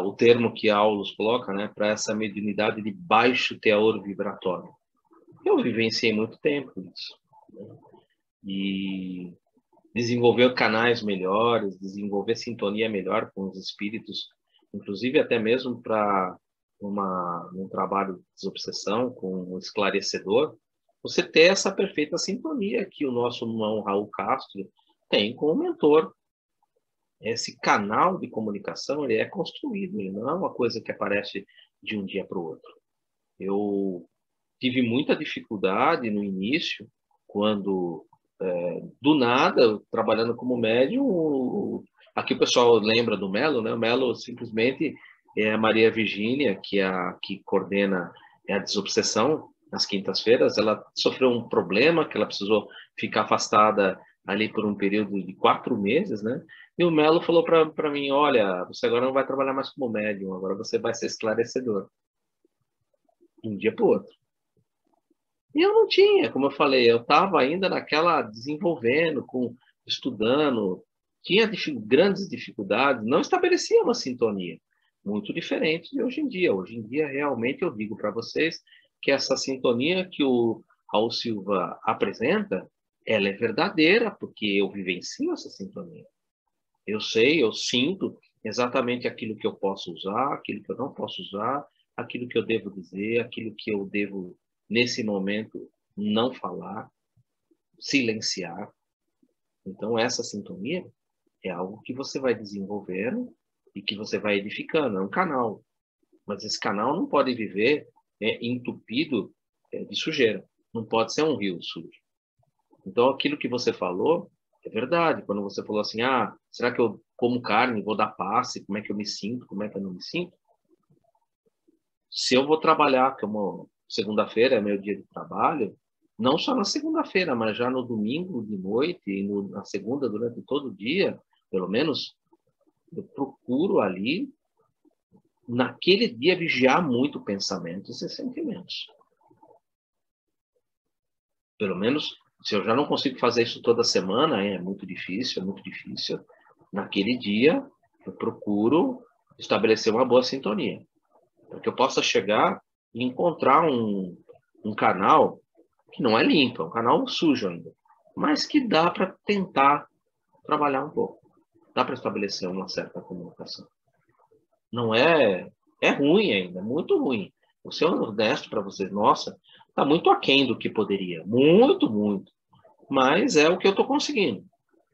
o termo que a Aulus coloca, né, para essa mediunidade de baixo teor vibratório. Eu vivenciei muito tempo isso, né? E desenvolver canais melhores, desenvolver sintonia melhor com os espíritos, inclusive até mesmo para um trabalho de desobsessão com um esclarecedor, você ter essa perfeita sintonia que o nosso irmão Raul Castro tem com o mentor. Esse canal de comunicação ele é construído, ele não é uma coisa que aparece de um dia para o outro. Eu tive muita dificuldade no início, quando, do nada, trabalhando como médium, aqui o pessoal lembra do Melo, né? O Melo simplesmente é a Maria Virgínia, que coordena a desobsessão nas quintas-feiras. Ela sofreu um problema, que ela precisou ficar afastada ali por um período de 4 meses, né? E o Melo falou para mim, olha, você agora não vai trabalhar mais como médium, agora você vai ser esclarecedor. De um dia para o outro. E eu não tinha, como eu falei, eu estava ainda naquela desenvolvendo, estudando, tinha grandes dificuldades, não estabelecia uma sintonia, muito diferente de hoje em dia. Hoje em dia, realmente, eu digo para vocês que essa sintonia que o Raul Silva apresenta, ela é verdadeira, porque eu vivencio essa sintonia. Eu sei, eu sinto exatamente aquilo que eu posso usar, aquilo que eu não posso usar, aquilo que eu devo dizer, aquilo que eu devo, nesse momento, não falar, silenciar. Então, essa sintonia é algo que você vai desenvolvendo e que você vai edificando. É um canal. Mas esse canal não pode viver entupido de sujeira. Não pode ser um rio sujo. Então, aquilo que você falou é verdade. Quando você falou assim, será que eu como carne, vou dar passe, como é que eu me sinto, como é que eu não me sinto? Se eu vou trabalhar, como segunda-feira é meu dia de trabalho, não só na segunda-feira, mas já no domingo de noite e na segunda, durante todo o dia, pelo menos, eu procuro ali, naquele dia, vigiar muito pensamentos e sentimentos. Pelo menos, se eu já não consigo fazer isso toda semana, é muito difícil, é muito difícil. Naquele dia, eu procuro estabelecer uma boa sintonia. Para que eu possa chegar e encontrar um canal que não é limpo, é um canal sujo ainda, mas que dá para tentar trabalhar um pouco. Dá para estabelecer uma certa comunicação. Não é... É ruim ainda, muito ruim. Vou ser honesto para vocês. Nossa, está muito aquém do que poderia. Muito, muito. Mas é o que eu estou conseguindo.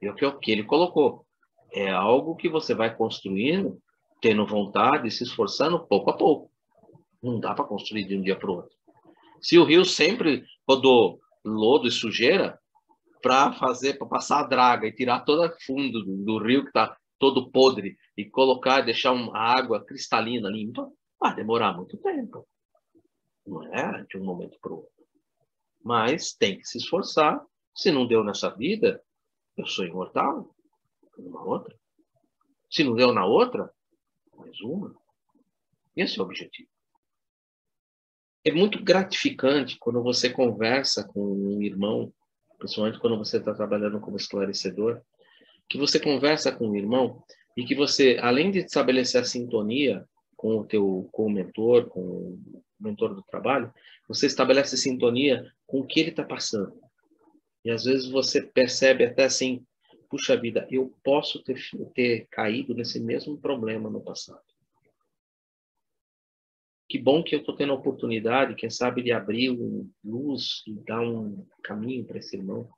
É o que ele colocou. É algo que você vai construindo, tendo vontade, se esforçando pouco a pouco. Não dá para construir de um dia para o outro. Se o rio sempre rodou lodo e sujeira, para passar a draga e tirar todo o fundo do rio que está todo podre e colocar, deixar uma água cristalina, limpa, vai demorar muito tempo. Não é de um momento para o outro. Mas tem que se esforçar. Se não deu nessa vida, eu sou imortal, numa outra. Se não deu na outra, mais uma. Esse é o objetivo. é muito gratificante quando você conversa com um irmão, principalmente quando você está trabalhando como esclarecedor, que você conversa com um irmão e que você, além de estabelecer a sintonia com o mentor, com o mentor do trabalho, você estabelece sintonia com o que ele está passando. E às vezes você percebe até assim, puxa vida, eu posso ter caído nesse mesmo problema no passado. Que bom que eu estou tendo a oportunidade, quem sabe, de abrir luz e dar um caminho para esse irmão,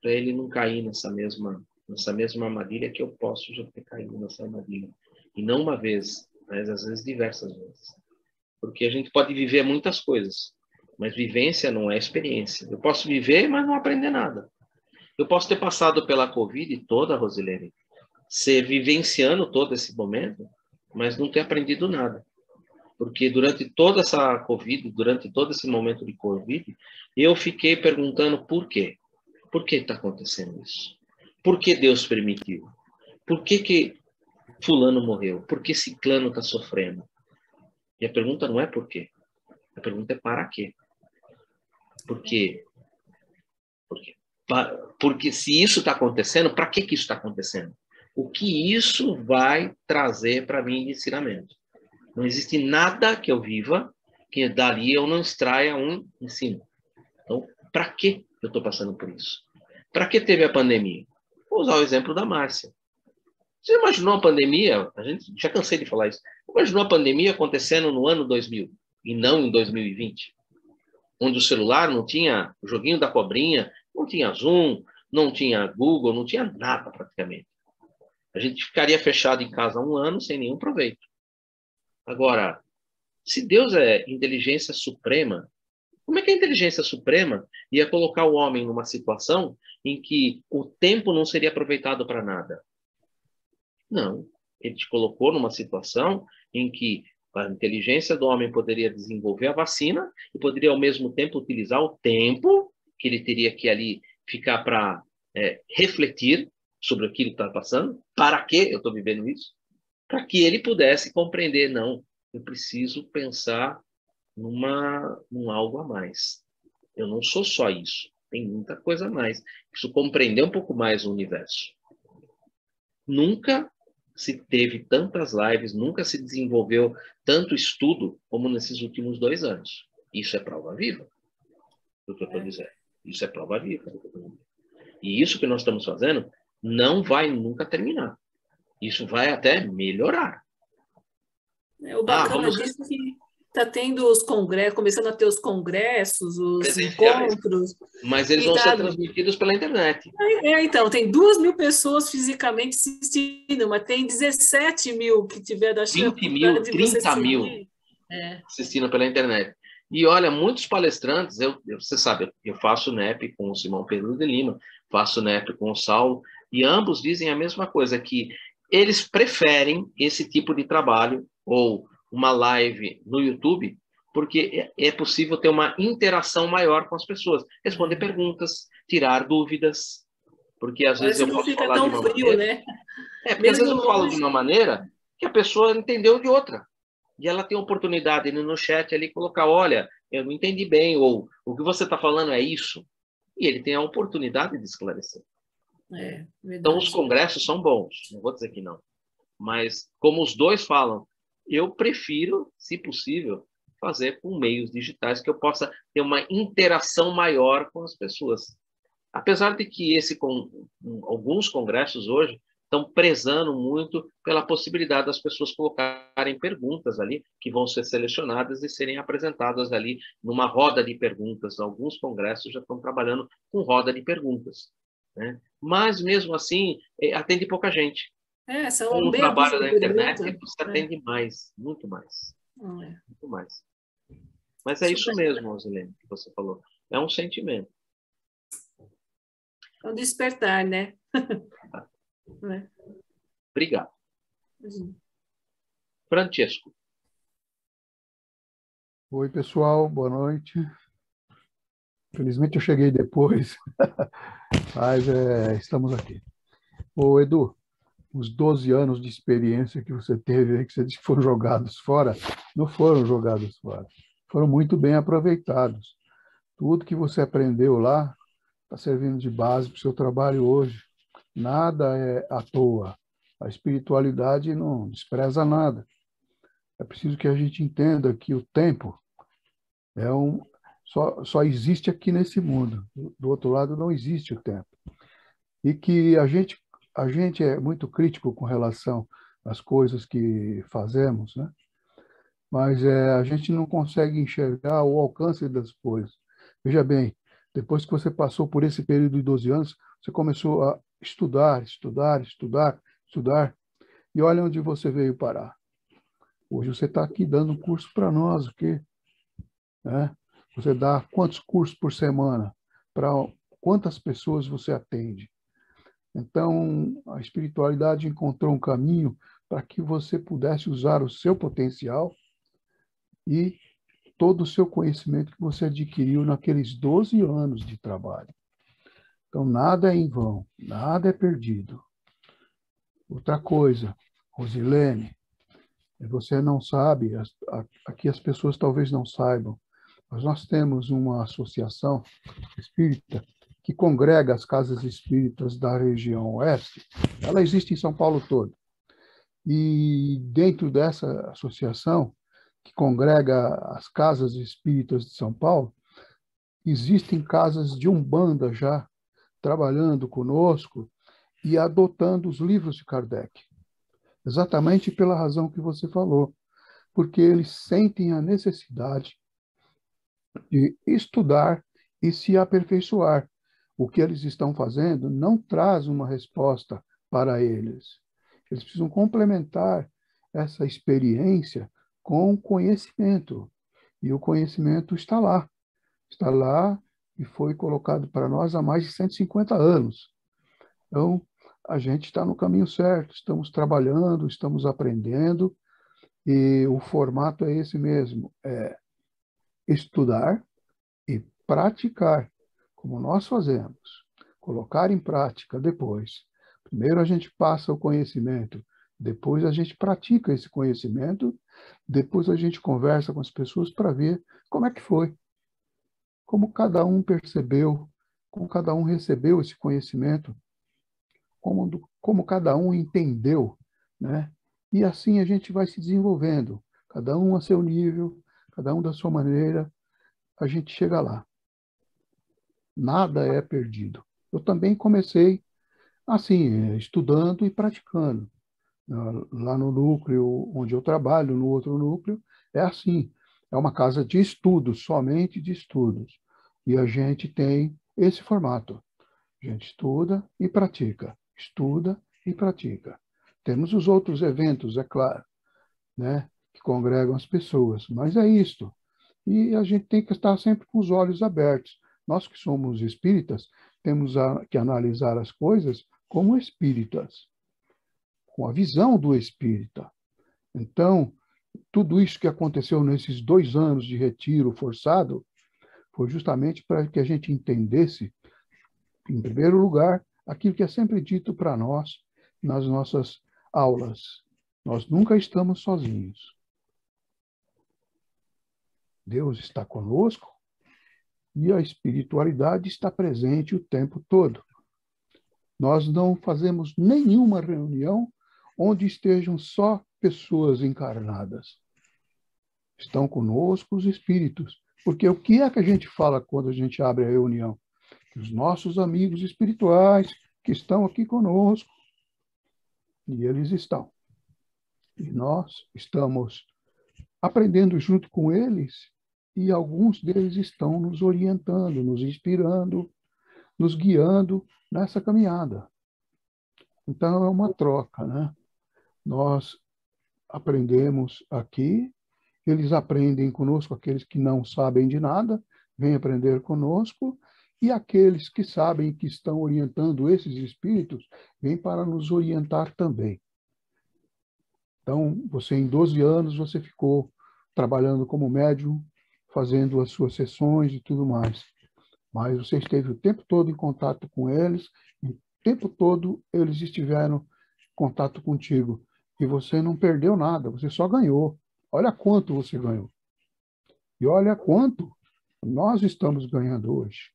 para ele não cair nessa mesma armadilha que eu posso já ter caído nessa armadilha. E não uma vez, mas às vezes diversas vezes. Porque a gente pode viver muitas coisas, mas vivência não é experiência. Eu posso viver, mas não aprender nada. Eu posso ter passado pela Covid toda, Rosilene, ser vivenciando todo esse momento, mas não ter aprendido nada. Porque durante toda essa Covid, durante todo esse momento de Covid, eu fiquei perguntando por quê? Por que está acontecendo isso? Por que Deus permitiu? Por que fulano morreu? Por que ciclano está sofrendo? E a pergunta não é por quê. A pergunta é para quê? Por quê? Porque se isso está acontecendo, para que isso está acontecendo? O que isso vai trazer para mim de ensinamento? Não existe nada que eu viva que dali eu não extraia um ensino. Então, para que eu estou passando por isso? Para que teve a pandemia? Vou usar o exemplo da Márcia. Você imaginou a pandemia? A gente já cansei de falar isso. Imaginou a pandemia acontecendo no ano 2000 e não em 2020? Onde o celular não tinha o joguinho da cobrinha, não tinha Zoom, não tinha Google, não tinha nada praticamente. A gente ficaria fechado em casa um ano sem nenhum proveito. Agora, se Deus é inteligência suprema, como é que a inteligência suprema ia colocar o homem numa situação em que o tempo não seria aproveitado para nada? Não. Ele te colocou numa situação em que a inteligência do homem poderia desenvolver a vacina e poderia, ao mesmo tempo, utilizar o tempo que ele teria que ali ficar para refletir sobre aquilo que está passando. Para que eu estou vivendo isso? Para que ele pudesse compreender, não, eu preciso pensar num algo a mais. Eu não sou só isso, tem muita coisa a mais. Preciso compreender um pouco mais o universo. Nunca se teve tantas lives, nunca se desenvolveu tanto estudo como nesses últimos 2 anos. Isso é prova viva do que eu estou dizendo. Isso é prova viva do que eu estou dizendo. E isso que nós estamos fazendo não vai nunca terminar. Isso vai até melhorar. O bacana disso é que está tendo os congressos, começando a ter os congressos, os encontros. Mas eles vão ser transmitidos pela internet. Então, tem 2.000 pessoas fisicamente assistindo, mas tem 17 mil que tiveram a 20 mil, 30 mil assistindo pela internet. E olha, muitos palestrantes, você sabe, eu faço NEP com o Simão Pedro de Lima, faço NEP com o Saulo, e ambos dizem a mesma coisa, que eles preferem esse tipo de trabalho, ou uma live no YouTube, porque é possível ter uma interação maior com as pessoas, responder perguntas, tirar dúvidas, porque às vezes eu posso falar de uma maneira, né? Porque às vezes eu falo de uma maneira que a pessoa entendeu de outra, e ela tem a oportunidade de no chat ali colocar, olha, eu não entendi bem, ou o que você está falando é isso, e ele tem a oportunidade de esclarecer. Então os congressos são bons, não vou dizer que não, mas como os dois falam, eu prefiro, se possível, fazer com meios digitais que eu possa ter uma interação maior com as pessoas. Apesar de que alguns congressos hoje estão prezando muito pela possibilidade das pessoas colocarem perguntas ali, que vão ser selecionadas e serem apresentadas ali numa roda de perguntas. Alguns congressos já estão trabalhando com roda de perguntas, né? Mas, mesmo assim, atende pouca gente. Com o trabalho da internet, você atende mais, muito mais. Muito mais. Mas é isso mesmo, Rosilene, que você falou. É um sentimento. É um despertar, né? Obrigado. Francesco. Oi, pessoal, boa noite. Felizmente eu cheguei depois, mas estamos aqui. Ô, Edu, os 12 anos de experiência que você teve, que você disse que foram jogados fora, não foram jogados fora. foram muito bem aproveitados. Tudo que você aprendeu lá está servindo de base para o seu trabalho hoje. Nada é à toa. A espiritualidade não despreza nada. É preciso que a gente entenda que o tempo só existe aqui nesse mundo. Do outro lado não existe o tempo. E que a gente é muito crítico com relação às coisas que fazemos, né? Mas a gente não consegue enxergar o alcance das coisas. Veja bem, depois que você passou por esse período de 12 anos, você começou a estudar, e olha onde você veio parar. Hoje você está aqui dando um curso para nós, o quê? Né? Você dá quantos cursos por semana? Para quantas pessoas você atende? Então, a espiritualidade encontrou um caminho para que você pudesse usar o seu potencial e todo o seu conhecimento que você adquiriu naqueles 12 anos de trabalho. Então, nada é em vão, nada é perdido. Outra coisa, Rosilene, você não sabe, aqui as pessoas talvez não saibam, mas nós temos uma associação espírita que congrega as casas espíritas da região oeste. Ela existe em São Paulo todo. E dentro dessa associação, que congrega as casas espíritas de São Paulo, existem casas de Umbanda já trabalhando conosco e adotando os livros de Kardec. Exatamente pela razão que você falou, porque eles sentem a necessidade de estudar e se aperfeiçoar. O que eles estão fazendo não traz uma resposta para eles. Eles precisam complementar essa experiência com conhecimento. E o conhecimento está lá. Está lá e foi colocado para nós há mais de 150 anos. Então, a gente está no caminho certo, estamos trabalhando, estamos aprendendo, e o formato é esse mesmo, é estudar e praticar, como nós fazemos. Colocar em prática depois. Primeiro a gente passa o conhecimento, depois a gente pratica esse conhecimento, depois a gente conversa com as pessoas para ver como é que foi, como cada um percebeu, como cada um recebeu esse conhecimento, como cada um entendeu, né? E assim a gente vai se desenvolvendo, cada um a seu nível, cada um da sua maneira, a gente chega lá. Nada é perdido. Eu também comecei assim, estudando e praticando. Lá no núcleo onde eu trabalho, no outro núcleo, é assim. É uma casa de estudos, somente de estudos. E a gente tem esse formato. A gente estuda e pratica. Estuda e pratica. Temos os outros eventos, é claro, né, que congregam as pessoas, mas é isto. E a gente tem que estar sempre com os olhos abertos. Nós que somos espíritas, temos que analisar as coisas como espíritas, com a visão do espírita. Então, tudo isso que aconteceu nesses 2 anos de retiro forçado foi justamente para que a gente entendesse, em primeiro lugar, aquilo que é sempre dito para nós nas nossas aulas. Nós nunca estamos sozinhos. Deus está conosco e a espiritualidade está presente o tempo todo. Nós não fazemos nenhuma reunião onde estejam só pessoas encarnadas. Estão conosco os espíritos. Porque o que é que a gente fala quando a gente abre a reunião? Que os nossos amigos espirituais que estão aqui conosco, e eles estão. E nós estamos aprendendo junto com eles, e alguns deles estão nos orientando, nos inspirando, nos guiando nessa caminhada. Então, é uma troca, né? Nós aprendemos aqui, eles aprendem conosco, aqueles que não sabem de nada, vêm aprender conosco, e aqueles que sabem e que estão orientando esses espíritos, vêm para nos orientar também. Então, você em 12 anos, você ficou trabalhando como médium, fazendo as suas sessões e tudo mais. Mas você esteve o tempo todo em contato com eles, e o tempo todo eles estiveram em contato contigo. E você não perdeu nada, você só ganhou. Olha quanto você ganhou. E olha quanto nós estamos ganhando hoje.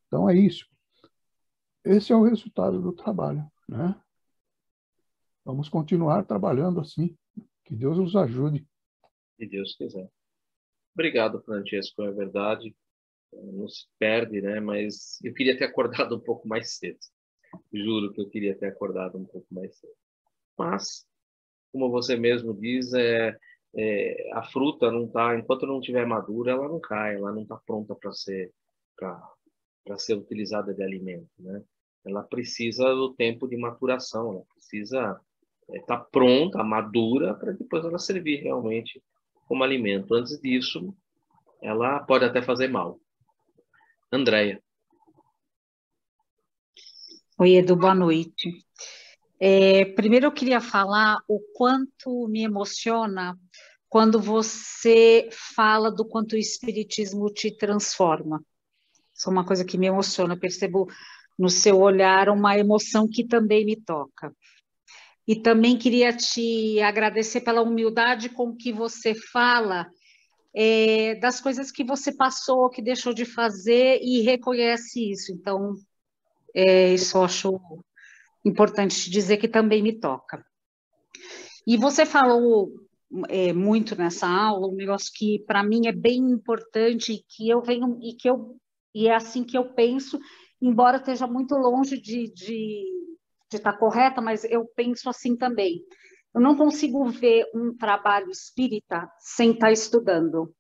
Então é isso. Esse é o resultado do trabalho, né? Vamos continuar trabalhando assim. Que Deus nos ajude. Se Deus quiser. Obrigado, Francesco, é verdade. Não se perde, né? Mas eu queria ter acordado um pouco mais cedo. Juro que eu queria ter acordado um pouco mais cedo. Mas, como você mesmo diz, a fruta não tá, enquanto não estiver madura, ela não cai, ela não está pronta para ser utilizada de alimento, né? Ela precisa do tempo de maturação, ela precisa estar pronta, madura, para depois ela servir realmente como alimento. Antes disso, ela pode até fazer mal. Andréia. Oi, Edu, boa noite. Primeiro eu queria falar o quanto me emociona quando você fala do quanto o Espiritismo te transforma. Isso é uma coisa que me emociona, eu percebo no seu olhar uma emoção que também me toca. E também queria te agradecer pela humildade com que você fala das coisas que você passou, que deixou de fazer e reconhece isso. Então, isso eu acho importante te dizer que também me toca. E você falou muito nessa aula, um negócio que para mim é bem importante e que eu venho e é assim que eu penso, embora esteja muito longe de estar correta, mas eu penso assim também. Eu não consigo ver um trabalho espírita sem estar estudando.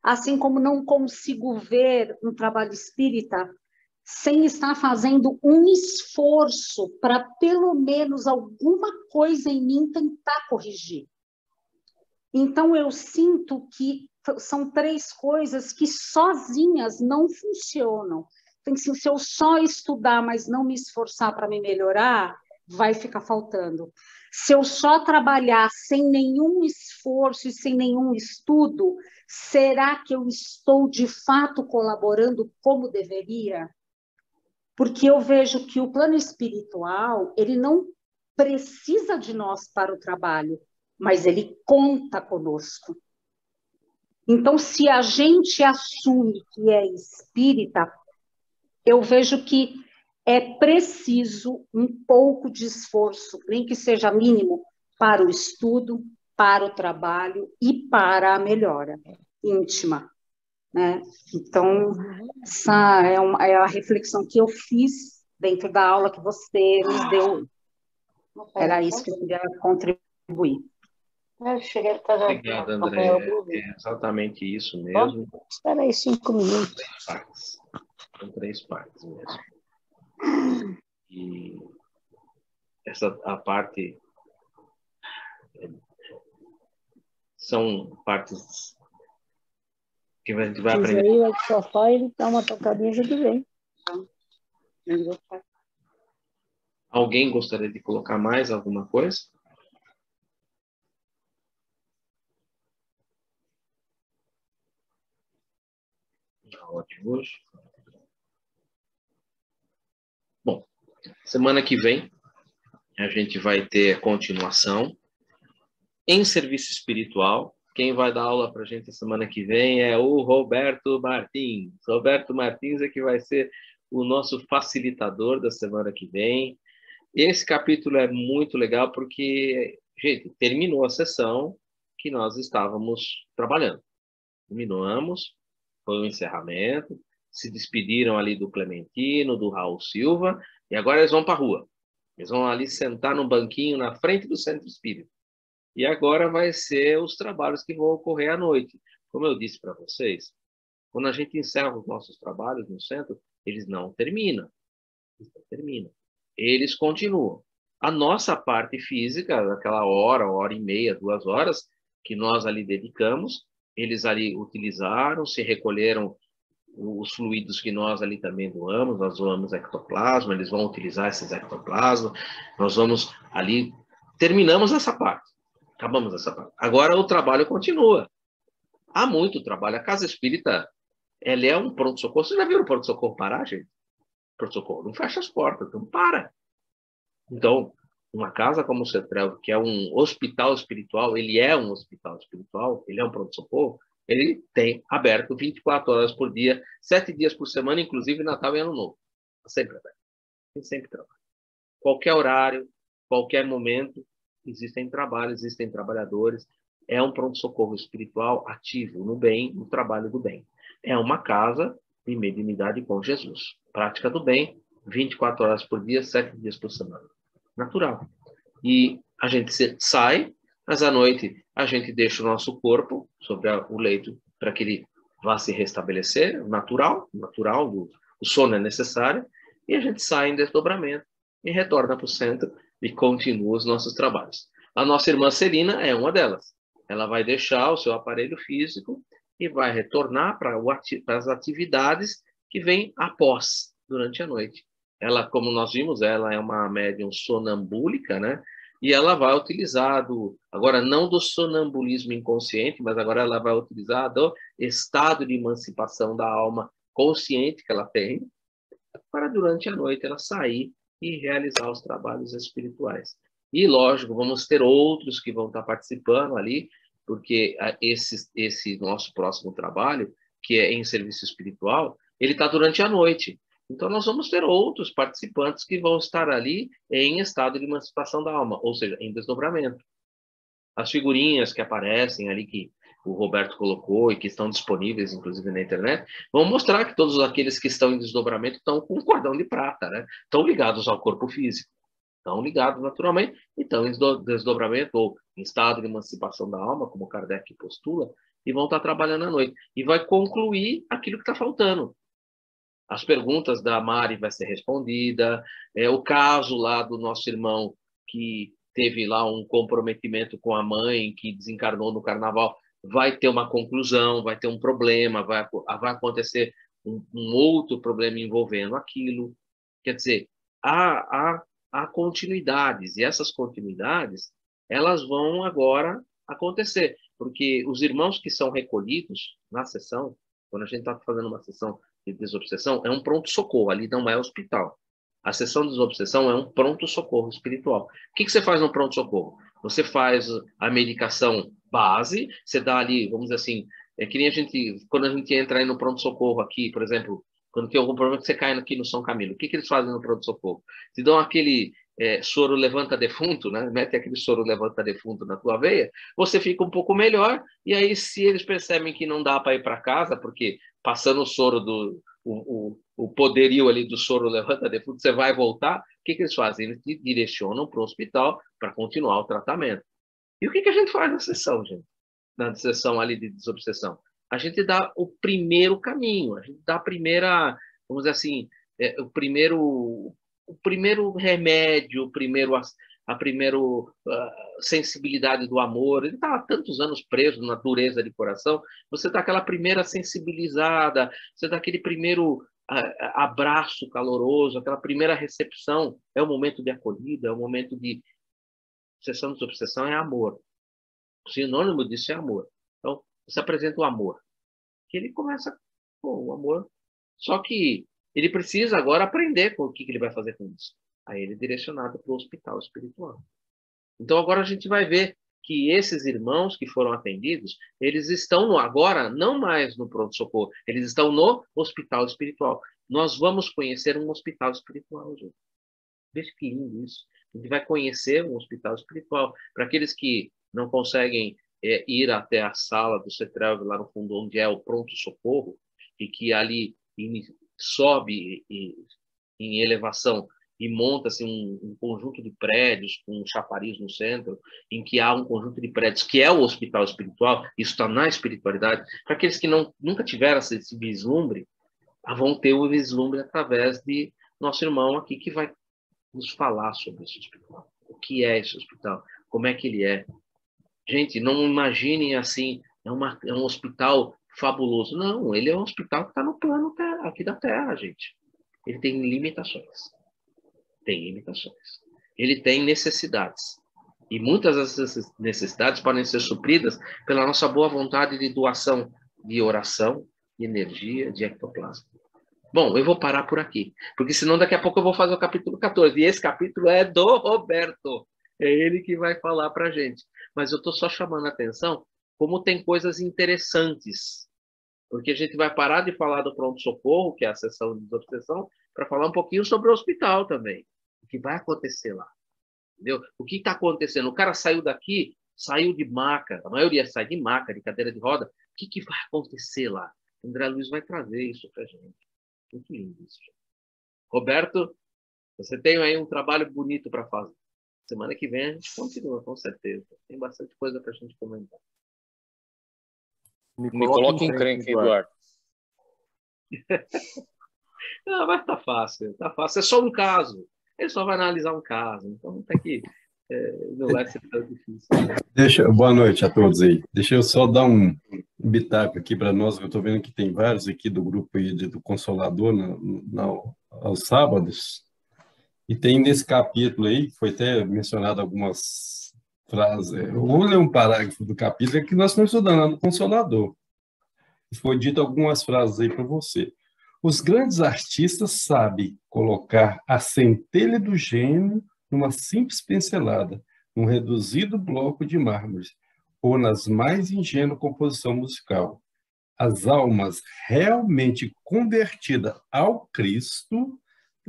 Assim como não consigo ver um trabalho espírita sem estar fazendo um esforço para, pelo menos, alguma coisa em mim tentar corrigir. Então, eu sinto que são 3 coisas que sozinhas não funcionam. Então, assim, se eu só estudar, mas não me esforçar para me melhorar, vai ficar faltando. Se eu só trabalhar sem nenhum esforço e sem nenhum estudo, será que eu estou, de fato, colaborando como deveria? Porque eu vejo que o plano espiritual, ele não precisa de nós para o trabalho, mas ele conta conosco. Então, se a gente assume que é espírita, eu vejo que é preciso um pouco de esforço, nem que seja mínimo, para o estudo, para o trabalho e para a melhora íntima, né? Então, essa é a reflexão que eu fiz dentro da aula que você nos deu. Era isso que eu queria contribuir. Obrigado, Andréia. É exatamente isso mesmo. Espera aí 5 minutos. 3 partes. São 3 partes mesmo. E a parte são partes que a gente vai aprender. Aí vai pro sofá, ele dá uma tocadinha e já vem. Alguém gostaria de colocar mais alguma coisa? Na aula de hoje. Bom, semana que vem a gente vai ter a continuação em serviço espiritual. Quem vai dar aula para a gente semana que vem é o Roberto Martins. Roberto Martins é que vai ser o nosso facilitador da semana que vem. Esse capítulo é muito legal porque, gente, terminou a sessão que nós estávamos trabalhando. Terminamos, foi o encerramento, se despediram ali do Clementino, do Raul Silva, e agora eles vão para a rua. Eles vão ali sentar no banquinho na frente do Centro Espírita. E agora vai ser os trabalhos que vão ocorrer à noite. Como eu disse para vocês, quando a gente encerra os nossos trabalhos no centro, eles não terminam. Eles continuam. A nossa parte física, aquela hora e meia, 2 horas, que nós ali dedicamos, eles ali utilizaram, se recolheram os fluidos que nós ali também doamos, nós doamos ectoplasma, eles vão utilizar esses ectoplasmas, nós vamos ali, terminamos essa parte, acabamos essa parte. Agora o trabalho continua. Há muito trabalho. A Casa Espírita, ela é um pronto-socorro. Vocês já viram o pronto-socorro parar, gente? Pronto-socorro não fecha as portas, então para. Então, uma casa como o CETREV, que é um hospital espiritual, ele é um hospital espiritual, ele é um pronto-socorro, ele tem aberto 24 horas por dia, 7 dias por semana, inclusive Natal e Ano Novo. Sempre aberto. Tem sempre trabalho. Qualquer horário, qualquer momento, existem trabalhos, existem trabalhadores. É um pronto-socorro espiritual ativo no bem, no trabalho do bem. É uma casa de mediunidade com Jesus. Prática do bem, 24 horas por dia, 7 dias por semana. Natural. E a gente sai, mas à noite a gente deixa o nosso corpo sobre o leito para que ele vá se restabelecer, natural, o sono é necessário, e a gente sai em desdobramento e retorna para o centro e continua os nossos trabalhos. A nossa irmã Celina é uma delas. Ela vai deixar o seu aparelho físico e vai retornar para as atividades que vêm após, durante a noite. Ela, como nós vimos, ela é uma médium sonambúlica, né? E ela vai utilizar, agora não do sonambulismo inconsciente, mas agora ela vai utilizar do estado de emancipação da alma consciente que ela tem, para durante a noite ela sair e realizar os trabalhos espirituais. E, lógico, vamos ter outros que vão estar participando ali, porque esse nosso próximo trabalho, que é em serviço espiritual, ele está durante a noite. Então, nós vamos ter outros participantes que vão estar ali em estado de emancipação da alma, ou seja, em desdobramento. As figurinhas que aparecem ali, que o Roberto colocou e que estão disponíveis, inclusive, na internet, vão mostrar que todos aqueles que estão em desdobramento estão com um cordão de prata, né? Estão ligados ao corpo físico. Estão ligados naturalmente, então em desdobramento ou em estado de emancipação da alma, como Kardec postula, e vão estar trabalhando à noite. E vai concluir aquilo que está faltando. As perguntas da Mari vai ser respondida, o caso lá do nosso irmão que teve lá um comprometimento com a mãe, que desencarnou no carnaval, vai ter uma conclusão, vai ter um problema, vai acontecer um outro problema envolvendo aquilo. Quer dizer, há continuidades, e essas continuidades, elas vão agora acontecer, porque os irmãos que são recolhidos na sessão, quando a gente está fazendo uma sessão de desobsessão, é um pronto-socorro, ali não é hospital. A sessão de desobsessão é um pronto-socorro espiritual. O que você faz no pronto-socorro? Você faz a medicação base, você dá ali, vamos dizer assim, que nem quando a gente entra aí no pronto-socorro aqui, por exemplo, quando tem algum problema que você cai aqui no São Camilo, o que eles fazem no pronto-socorro? Te dão aquele soro levanta-defunto, né? Mete aquele soro levanta-defunto na tua veia, você fica um pouco melhor, e aí se eles percebem que não dá para ir para casa, porque passando o soro o poderio ali do soro levanta-defunto, você vai voltar, o que eles fazem? Eles te direcionam para o hospital para continuar o tratamento. E o que a gente faz na sessão, gente? Na sessão ali de desobsessão? A gente dá o primeiro caminho, a gente dá a primeira, vamos dizer assim, o primeiro remédio, a primeira sensibilidade do amor. Ele está há tantos anos preso na dureza de coração, você dá aquela primeira sensibilizada, você dá aquele primeiro abraço caloroso, aquela primeira recepção, é o momento de acolhida, é o momento de sessão de desobsessão, é amor. O sinônimo disso é amor. Então, você apresenta o amor. Que ele começa com o amor. Só que ele precisa agora aprender com o que ele vai fazer com isso. Aí ele é direcionado para o hospital espiritual. Então, agora a gente vai ver que esses irmãos que foram atendidos, eles estão agora não mais no pronto-socorro, eles estão no hospital espiritual. Nós vamos conhecer um hospital espiritual, gente. Veja que lindo isso. A gente vai conhecer um hospital espiritual. Para aqueles que não conseguem ir até a sala do CETREV, lá no fundo, onde é o pronto-socorro, e que ali sobe em elevação e monta-se um conjunto de prédios com um chafariz no centro, em que há um conjunto de prédios que é o hospital espiritual, isso está na espiritualidade. Para aqueles que nunca tiveram esse vislumbre, vão ter o vislumbre através de nosso irmão aqui, que vai nos falar sobre esse hospital. O que é esse hospital? Como é que ele é? Gente, não imaginem assim, é um hospital fabuloso. Não, ele é um hospital que está no plano aqui da Terra, gente. Ele tem limitações. Tem limitações. Ele tem necessidades. E muitas dessas necessidades podem ser supridas pela nossa boa vontade de doação de oração, de energia, de ectoplasma. Bom, eu vou parar por aqui, porque senão daqui a pouco eu vou fazer o capítulo 14, e esse capítulo é do Roberto, é ele que vai falar para a gente. Mas eu estou só chamando a atenção como tem coisas interessantes, porque a gente vai parar de falar do pronto-socorro, que é a sessão de desobsessão, para falar um pouquinho sobre o hospital também, o que vai acontecer lá, entendeu? O que está acontecendo? O cara saiu daqui, saiu de maca, a maioria sai de maca, de cadeira de roda, o que vai acontecer lá? O André Luiz vai trazer isso para a gente. Muito lindo isso. Roberto, você tem aí um trabalho bonito para fazer. Semana que vem a gente continua, com certeza. Tem bastante coisa para a gente comentar. Me coloque em crente, Eduardo. Não, mas tá fácil, tá fácil. É só um caso. Ele só vai analisar um caso. Então não tem que... não vai ser tão difícil. Boa noite a todos aí. Deixa eu só dar um bitaco aqui para nós, que eu estou vendo que tem vários aqui do grupo aí do Consolador aos sábados. E tem nesse capítulo aí, foi até mencionado algumas frases. Eu vou ler um parágrafo do capítulo que nós estamos estudando lá no Consolador. Foi dito algumas frases aí para você. Os grandes artistas sabem colocar a centelha do gênio numa simples pincelada, num reduzido bloco de mármore, ou nas mais ingênua composição musical. As almas realmente convertidas ao Cristo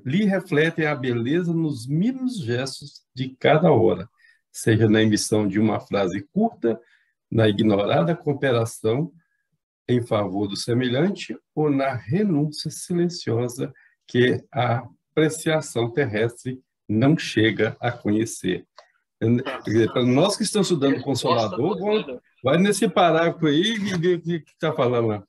lhe refletem a beleza nos mínimos gestos de cada hora, seja na emissão de uma frase curta, na ignorada cooperação em favor do semelhante, ou na renúncia silenciosa que a apreciação terrestre não chega a conhecer. Para nós que estamos estudando o Consolador, vai nesse parágrafo aí e ver o que está falando lá.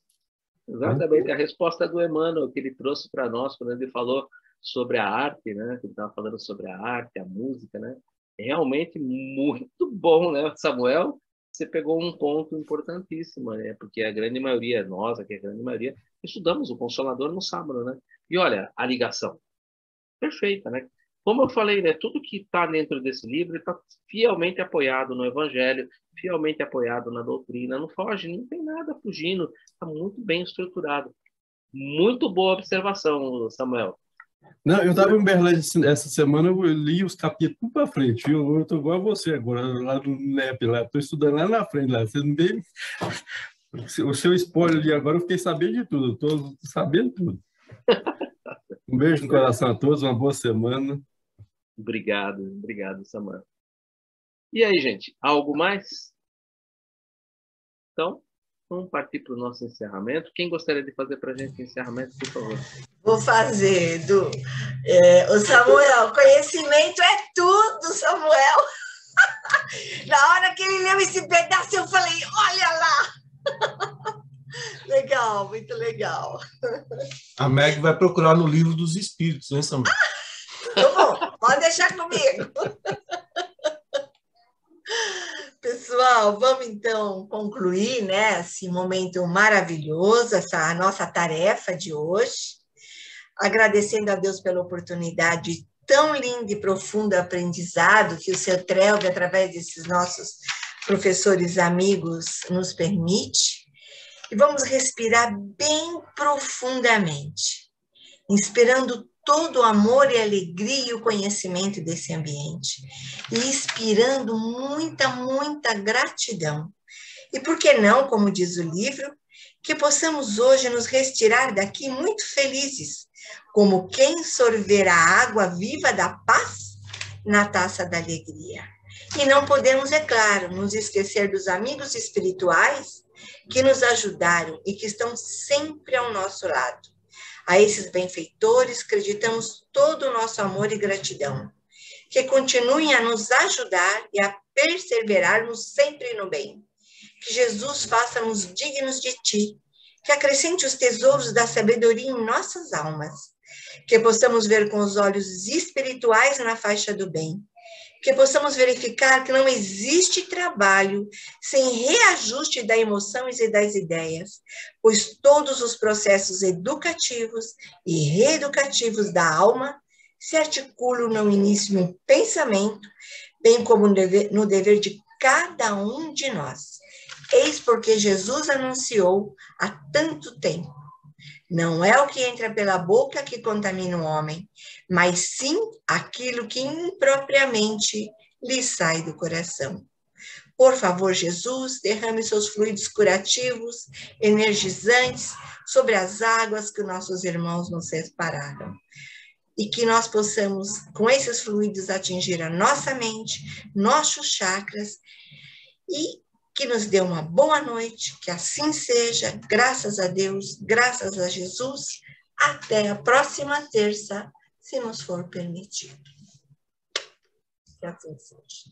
Exatamente, a resposta do Emmanuel que ele trouxe para nós, quando ele falou sobre a arte, né? Ele estava falando sobre a arte, a música, né? É realmente muito bom, né, Samuel? Você pegou um ponto importantíssimo, né? Porque a grande maioria, nós aqui, a grande maioria, estudamos o Consolador no sábado, né? E olha, a ligação. Perfeita, né? Como eu falei, né? Tudo que está dentro desse livro está fielmente apoiado no Evangelho, fielmente apoiado na doutrina, não foge, não tem nada fugindo, está muito bem estruturado. Muito boa observação, Samuel. Não, eu estava em Berlim essa semana, eu li os capítulos para frente, viu? Eu estou igual a você agora, lá no NEP, lá, estou estudando lá na frente, lá. Você não vê... O seu spoiler ali agora, eu fiquei sabendo de tudo, estou sabendo tudo. Um beijo no coração a todos, uma boa semana. Obrigado, Samuel. E aí, gente, algo mais? Então, vamos partir para o nosso encerramento. Quem gostaria de fazer para a gente o encerramento, por favor? Vou fazer, Edu. O Samuel, conhecimento é tudo, Samuel. Na hora que ele leu esse pedaço, eu falei, olha lá. Legal, muito legal. A Meg vai procurar no livro dos Espíritos, né, Samuel? Tá bom, pode deixar comigo. Pessoal, vamos então concluir, né, esse momento maravilhoso, essa nossa tarefa de hoje, agradecendo a Deus pela oportunidade tão linda e profunda aprendizado que o seu Trelve, através desses nossos professores amigos, nos permite. E vamos respirar bem profundamente, inspirando todo o amor e alegria e o conhecimento desse ambiente, e inspirando muita gratidão. E por que não, como diz o livro, que possamos hoje nos retirar daqui muito felizes, como quem sorver a água viva da paz na taça da alegria. E não podemos, é claro, nos esquecer dos amigos espirituais que nos ajudaram e que estão sempre ao nosso lado. A esses benfeitores acreditamos todo o nosso amor e gratidão, que continuem a nos ajudar e a perseverarmos sempre no bem. Que Jesus faça-nos dignos de Ti, que acrescente os tesouros da sabedoria em nossas almas, que possamos ver com os olhos espirituais na faixa do bem, que possamos verificar que não existe trabalho sem reajuste das emoções e das ideias, pois todos os processos educativos e reeducativos da alma se articulam no início no pensamento, bem como no dever de cada um de nós. Eis porque Jesus anunciou há tanto tempo: Não é o que entra pela boca que contamina o homem, mas sim aquilo que impropriamente lhe sai do coração. Por favor, Jesus, derrame seus fluidos curativos, energizantes, sobre as águas que nossos irmãos nos separaram. E que nós possamos, com esses fluidos, atingir a nossa mente, nossos chakras, e que nos dê uma boa noite, que assim seja, graças a Deus, graças a Jesus. Até a próxima terça, se nos for permitido. Que assim seja.